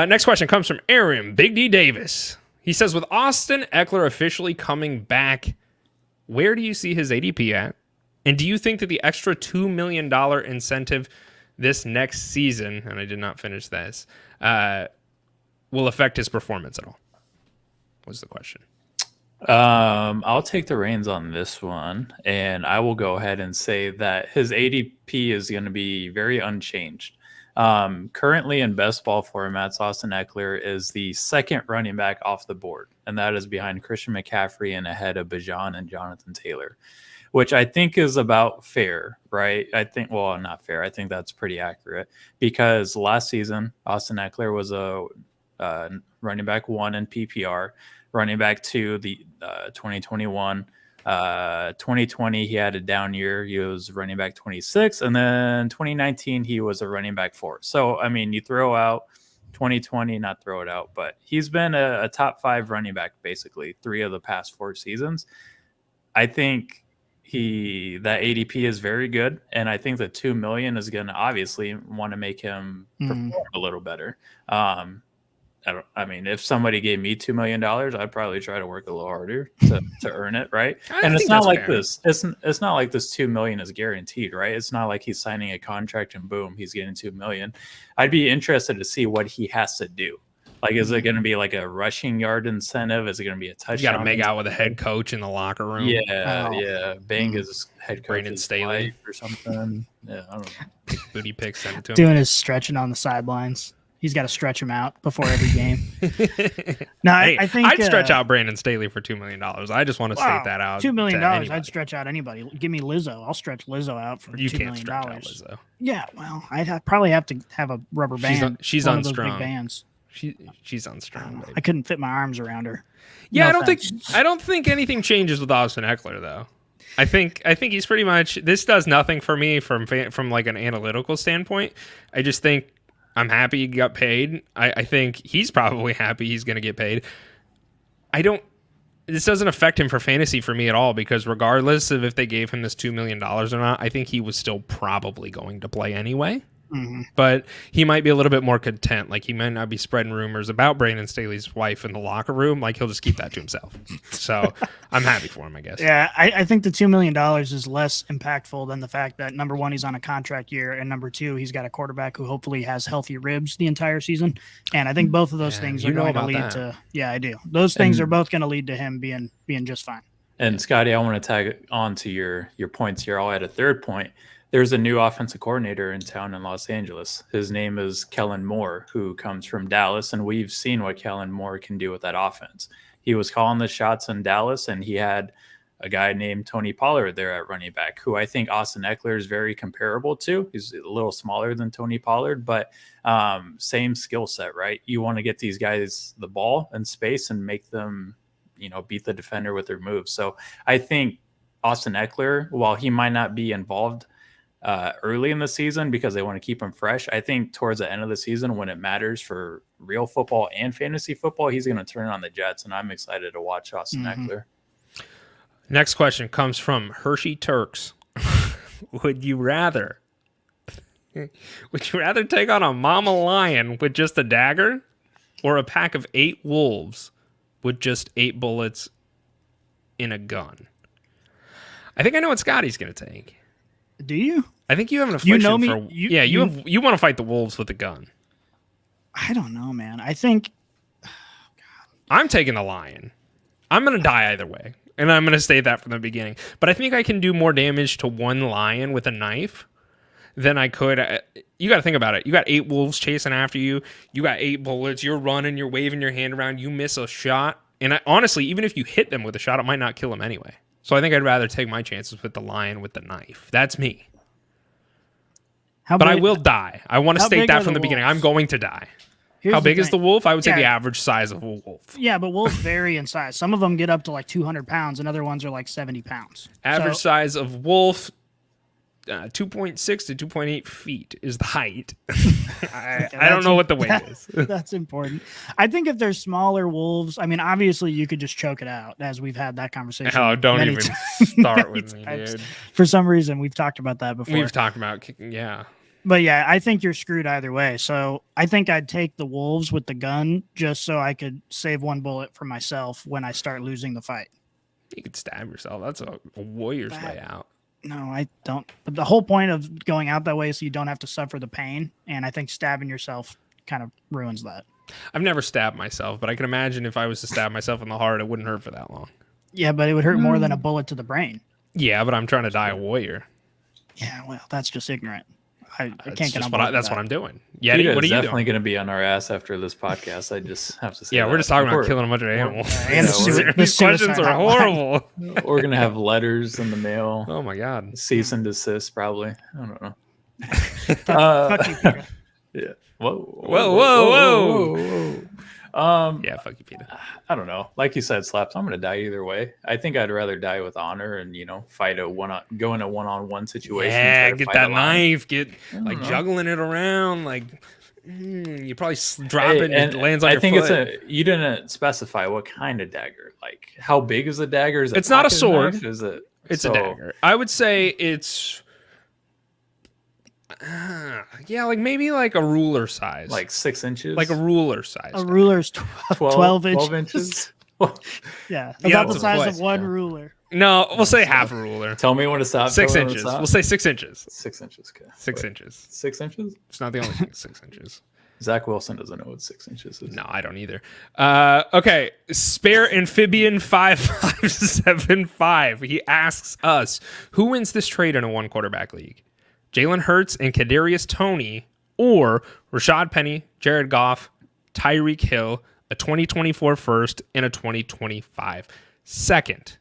Next question comes from Aaron Big D Davis. He says, with Austin Ekeler officially coming back, where do you see his ADP at? And do you think that the extra $2 million incentive this next season, and I did not finish this, will affect his performance at all? Was the question. I'll take the reins on this one, and I will go ahead and say that his ADP is going to be very unchanged. Currently in best ball formats, Austin Ekeler is the second running back off the board, and that is behind Christian McCaffrey and ahead of Bijan and Jonathan Taylor, which I think is about fair, right? Well, not fair. I think that's pretty accurate because last season, Austin Ekeler was a running back 1 in PPR, running back 2 the 2021. 2020 he had a down year. He was running back 26, and then 2019 he was a running back 4. So I mean, you throw out 2020, not throw it out, but he's been a top 5 running back basically 3 of the past 4 seasons. I think that ADP is very good, and I think the $2 million is going to obviously want to make him perform a little better. I mean, if somebody gave me $2 million, I'd probably try to work a little harder to earn it, right? And it's not like this. It's not like this $2 million is guaranteed, right? It's not like he's signing a contract and boom, he's getting $2 million. I'd be interested to see what he has to do. Like, is it going to be like a rushing yard incentive? Is it going to be a touchdown? You got to make out with a head coach in the locker room. Yeah. Bang his head coach Brandon Staley or something. Yeah, I don't know. Booty pick, send it to him. Doing his stretching on the sidelines. He's got to stretch him out before every game. No, Hey, I think I'd stretch out Brandon Staley for $2 million. I just want to state that out. $2 million. to anybody. I'd stretch out anybody. Give me Lizzo. I'll stretch Lizzo out for You $2 can't million. stretch out Lizzo. Yeah, well, I'd probably have to have a rubber band. She's one of those unstrung. big bands. She's unstrung. Baby. I couldn't fit my arms around her. Yeah, No I don't think anything changes with Austin Ekeler though. I think he's pretty much, this does nothing for me from like an analytical standpoint. I just think I'm happy he got paid. I think he's probably happy he's going to get paid. This doesn't affect him for fantasy for me at all, because regardless of if they gave him this $2 million or not, I think he was still probably going to play anyway. Mm-hmm. But he might be a little bit more content. Like, he might not be spreading rumors about Brandon Staley's wife in the locker room. Like, he'll just keep that to himself. So I'm happy for him, I guess. Yeah, I think the $2 million is less impactful than the fact that, number one, he's on a contract year, and number two, he's got a quarterback who hopefully has healthy ribs the entire season. And I think both of those things are going to lead to. Yeah, I do. Those things are both going to lead to him being just fine. And Scotty, I want to tag on to your points here. I'll add a third point. There's a new offensive coordinator in town in Los Angeles. His name is Kellen Moore, who comes from Dallas, and we've seen what Kellen Moore can do with that offense. He was calling the shots in Dallas, and he had a guy named Tony Pollard there at running back, who I think Austin Ekeler is very comparable to. He's a little smaller than Tony Pollard, but same skill set, right? You want to get these guys the ball in space and make them, beat the defender with their moves. So I think Austin Ekeler, while he might not be involved early in the season because they want to keep him fresh, I think towards the end of the season, when it matters for real football and fantasy football, he's going to turn on the Jets, and I'm excited to watch Austin Ekeler. Next question comes from Hershey Turks. Would you rather take on a mama lion with just a dagger, or a pack of 8 wolves with just 8 bullets in a gun? I think I know what Scotty's going to take. Do you? I think you have an affliction for. You want to fight the wolves with a gun. I don't know, man. I think I'm taking the lion. I'm going to die either way, and I'm going to state that from the beginning. But I think I can do more damage to one lion with a knife than I could. You got to think about it. You got 8 wolves chasing after you. You got 8 bullets. You're running. You're waving your hand around. You miss a shot, and honestly, even if you hit them with a shot, it might not kill them anyway. So I think I'd rather take my chances with the lion with the knife. That's me. But I will die. I want to state that from the beginning. I'm going to die. How big is the wolf? I would say the average size of a wolf. Yeah, but wolves vary in size. Some of them get up to like 200 pounds, and other ones are like 70 pounds. Average size of wolf, 2.6 to 2.8 feet is the height. I don't know what the weight is. That's important. I think if there's smaller wolves, I mean, obviously you could just choke it out, as we've had that conversation. Oh, don't even start with me, dude. For some reason, we've talked about that before. We've talked about kicking, yeah. But yeah, I think you're screwed either way. So I think I'd take the wolves with the gun just so I could save 1 bullet for myself when I start losing the fight. You could stab yourself. That's a warrior's way out. No, I don't. But the whole point of going out that way is so you don't have to suffer the pain. And I think stabbing yourself kind of ruins that. I've never stabbed myself, but I can imagine if I was to stab myself in the heart, it wouldn't hurt for that long. Yeah, but it would hurt more than a bullet to the brain. Yeah, but I'm trying to die a warrior. Yeah, well, that's just ignorant. I can't That's get just on what board with that's that. what I'm doing. Yeah, PETA what are is you definitely doing? going to be on our ass after this podcast. I just have to say. Yeah, we're that. just talking about We're- killing a bunch of animals. and the These questions suicide are hotline. horrible. We're going to have letters in the mail. Oh my god. Cease and desist, probably. I don't know. Fuck you, Peter. Yeah. Whoa. Whoa. Whoa. Yeah, fuck you, Peter. I don't know. Like you said, Slaps, I'm going to die either way. I think I'd rather die with honor and, fight go in a one-on-one situation. and Yeah, try to get fight that a lion. knife, get like know. juggling it around, like you probably drop it and And it lands on I your think foot. you didn't specify what kind of dagger. Like, how big is the dagger? Is it It's not a pocket sword. knife? Is it? It's a dagger. I would say it's like maybe like a ruler size. Like 6 inches? Like a ruler size. A ruler's 12 inches. 12 inches? Yeah, Yeah, about the it's a size foot. of one ruler. No, we'll say half a ruler. Tell me when to stop. 6 tell me when to inches. stop. We'll say 6 inches. 6 inches. Okay. 6 Wait, inches. 6 inches? It's not the only thing. 6 inches. Zach Wilson doesn't know what 6 inches is. No, I don't either. Okay. Spare Amphibian 5575. He asks us, who wins this trade in a one quarterback league? Jalen Hurts and Kadarius Toney, or Rashad Penny, Jared Goff, Tyreek Hill, a 2024 first and a 2025 second.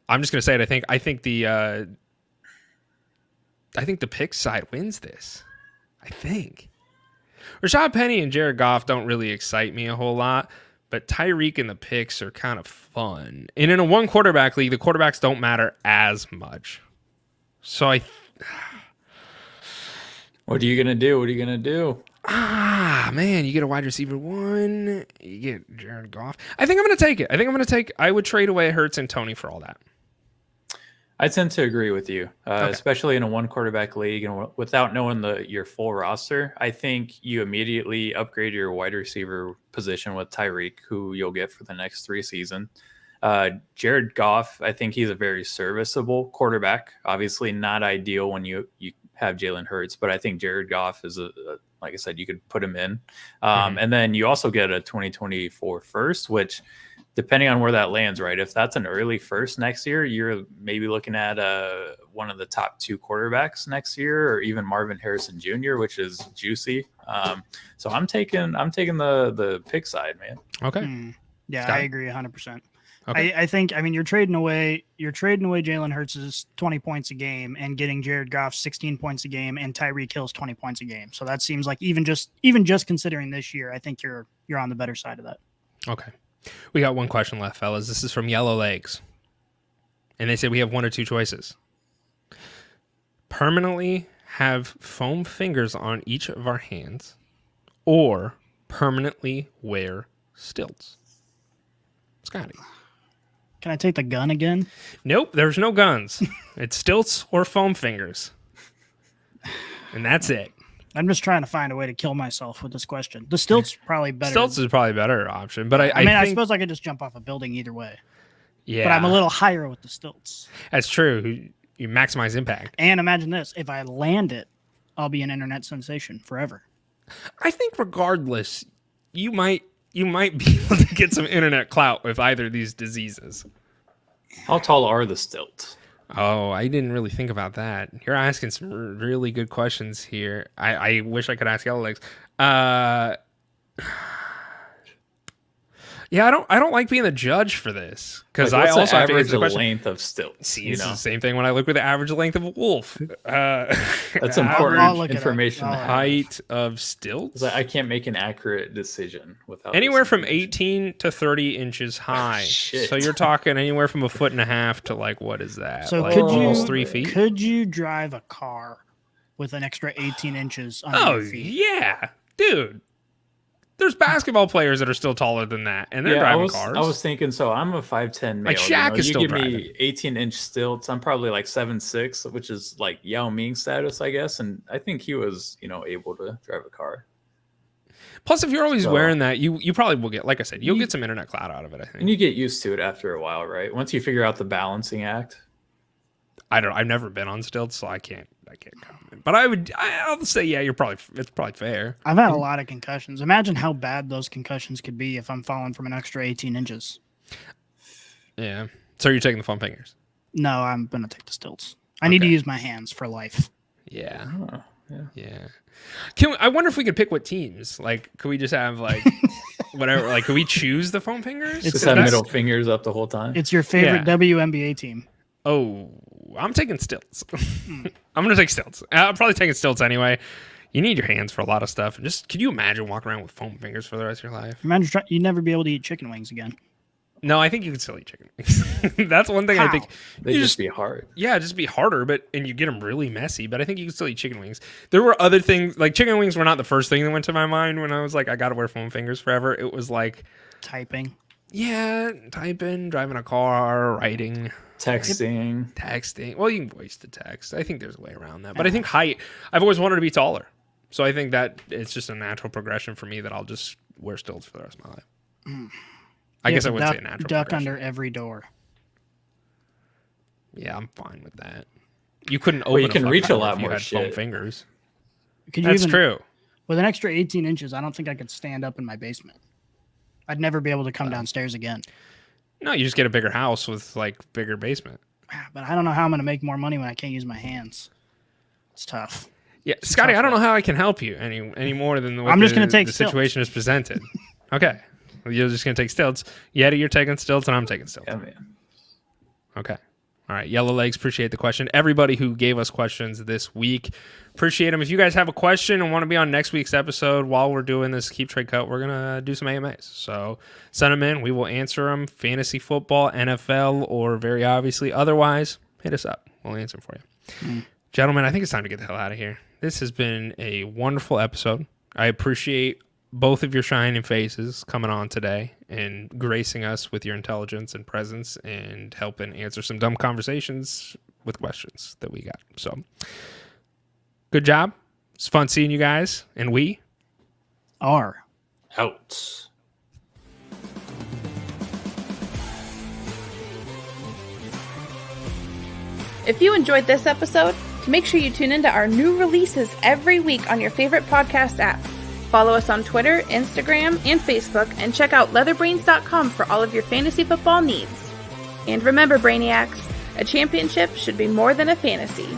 I'm just gonna say it. I think the pick side wins this. I think. Rashad Penny and Jared Goff don't really excite me a whole lot, but Tyreek and the picks are kind of fun. And in a one quarterback league, the quarterbacks don't matter as much. So What are you gonna do? man, you get a wide receiver one, you get Jared Goff. I think I'm gonna take it. I would trade away Hurts and Toney for all that. I tend to agree with you, Okay. especially in a one quarterback league and without knowing your full roster. I think you immediately upgrade your wide receiver position with Tyreek, who you'll get for the next 3 seasons. Jared Goff, I think he's a very serviceable quarterback. Obviously, not ideal when you have Jalen Hurts, but I think Jared Goff is like I said, you could put him in. And then you also get a 2024 first, which depending on where that lands, right? If that's an early first next year, you're maybe looking at one of the top 2 quarterbacks next year, or even Marvin Harrison Jr., which is juicy. So I'm taking the pick side, man. Okay. Yeah, Scott? I agree 100%. Okay. I think you're trading away Jalen Hurts' 20 points a game and getting Jared Goff 16 points a game and Tyreek Hill's 20 points a game. So that seems like even just considering this year, I think you're on the better side of that. Okay. We got one question left, fellas. This is from Yellow Legs. And they say we have one or two choices. Permanently have foam fingers on each of our hands, or permanently wear stilts. Scotty. Can I take the gun again? Nope, there's no guns. It's stilts or foam fingers. And that's it. I'm just trying to find a way to kill myself with this question. The stilts probably better. Stilts is probably a better option, but I I think, suppose I could just jump off a building either way. yeah, But I'm a little higher with the stilts. That's true. You maximize impact. And imagine this: if I land it, I'll be an internet sensation forever. I think regardless, you might be able to get some internet clout with either of these diseases. How tall are the stilts? Oh, I didn't really think about that. You're asking some really good questions here. I wish I could ask Yellow Legs. Yeah, I don't like being the judge for this because Like, I what's the also have to average answer the question. length of stilts. See, it's the same thing when I look at the average length of a wolf. That's I'll important look it up. information. to I'll- have. Height of stilts. 'Cause I can't make an accurate decision without Anywhere this from information. 18 to 30 inches high. Shit. So you're talking anywhere from 1.5 feet to like, what is that? So like could almost you 3 feet? Could you drive a car with an extra 18 inches under Oh your feet? yeah, dude. There's basketball players that are still taller than that, and they're I driving was, cars. I was thinking. So I'm a 5'10" male. Like Shaq is you still give driving. me 18-inch stilts. I'm probably like 7'6", which is like Yao Ming status, I guess. And I think he was, able to drive a car. Plus, if you're always So- wearing that, you probably will get, like I said, you'll get some internet cloud out of it. I think. And you get used to it after a while, right? Once you figure out the balancing act. I've never been on stilts, so I can't comment. But I'll say, yeah, it's probably fair. I've had a lot of concussions. Imagine how bad those concussions could be if I'm falling from an extra 18 inches. Yeah. So you're taking the foam fingers. No, I'm going to take the stilts. I need to use my hands for life. Yeah. Oh, Yeah. I wonder if we could pick what teams. Like, could we just have like whatever? Like, could we choose the foam fingers? Just have middle fingers up the whole time. It's your favorite Yeah. WNBA team. Oh, I'm taking stilts. I'm gonna take stilts. I'm probably taking stilts anyway. You need your hands for a lot of stuff. And just, can you imagine walking around with foam fingers for the rest of your life? Imagine you'd never be able to eat chicken wings again. No, I think you can still eat chicken wings. That's one thing How? I think. They you just be hard. Yeah, just be harder, and you get them really messy. But I think you can still eat chicken wings. There were other things, like chicken wings were not the first thing that went to my mind when I was like, I got to wear foam fingers forever. It was like Typing. Yeah, typing, driving a car, writing, texting. Well, you can voice to text. I think there's a way around that. But I think height, I've always wanted to be taller. So I think that it's just a natural progression for me that I'll just wear stilts for the rest of my life. I guess I would say a natural duck progression. under every door. Yeah, I'm fine with that. You couldn't open. Well, you can reach a door lot if you more had foam shit. fingers. Could you That's even, true. With an extra 18 inches, I don't think I could stand up in my basement. I'd never be able to come downstairs again. No, you just get a bigger house with like bigger basement. But I don't know how I'm going to make more money when I can't use my hands. It's tough. Yeah, Scotty, I don't know how I can help you any more than I'm just going to take the stilts. situation is presented. Okay, well, you're just going to take stilts. Yeti, you're taking stilts, and I'm taking stilts. Yeah, man. Okay. All right. Yellow Legs, appreciate the question. Everybody who gave us questions this week, appreciate them. If you guys have a question and want to be on next week's episode while we're doing this Keep Trade Cut, we're going to do some AMAs. So send them in. We will answer them. Fantasy football, NFL, or very obviously otherwise, hit us up. We'll answer them for you. Gentlemen, I think it's time to get the hell out of here. This has been a wonderful episode. I appreciate both of your shining faces coming on today and gracing us with your intelligence and presence and helping answer some dumb conversations with questions that we got. So, good job. It's fun seeing you guys, and we are out. If you enjoyed this episode, make sure you tune into our new releases every week on your favorite podcast app. Follow us on Twitter, Instagram, and Facebook, and check out leatherbrains.com for all of your fantasy football needs. And remember, Brainiacs, a championship should be more than a fantasy.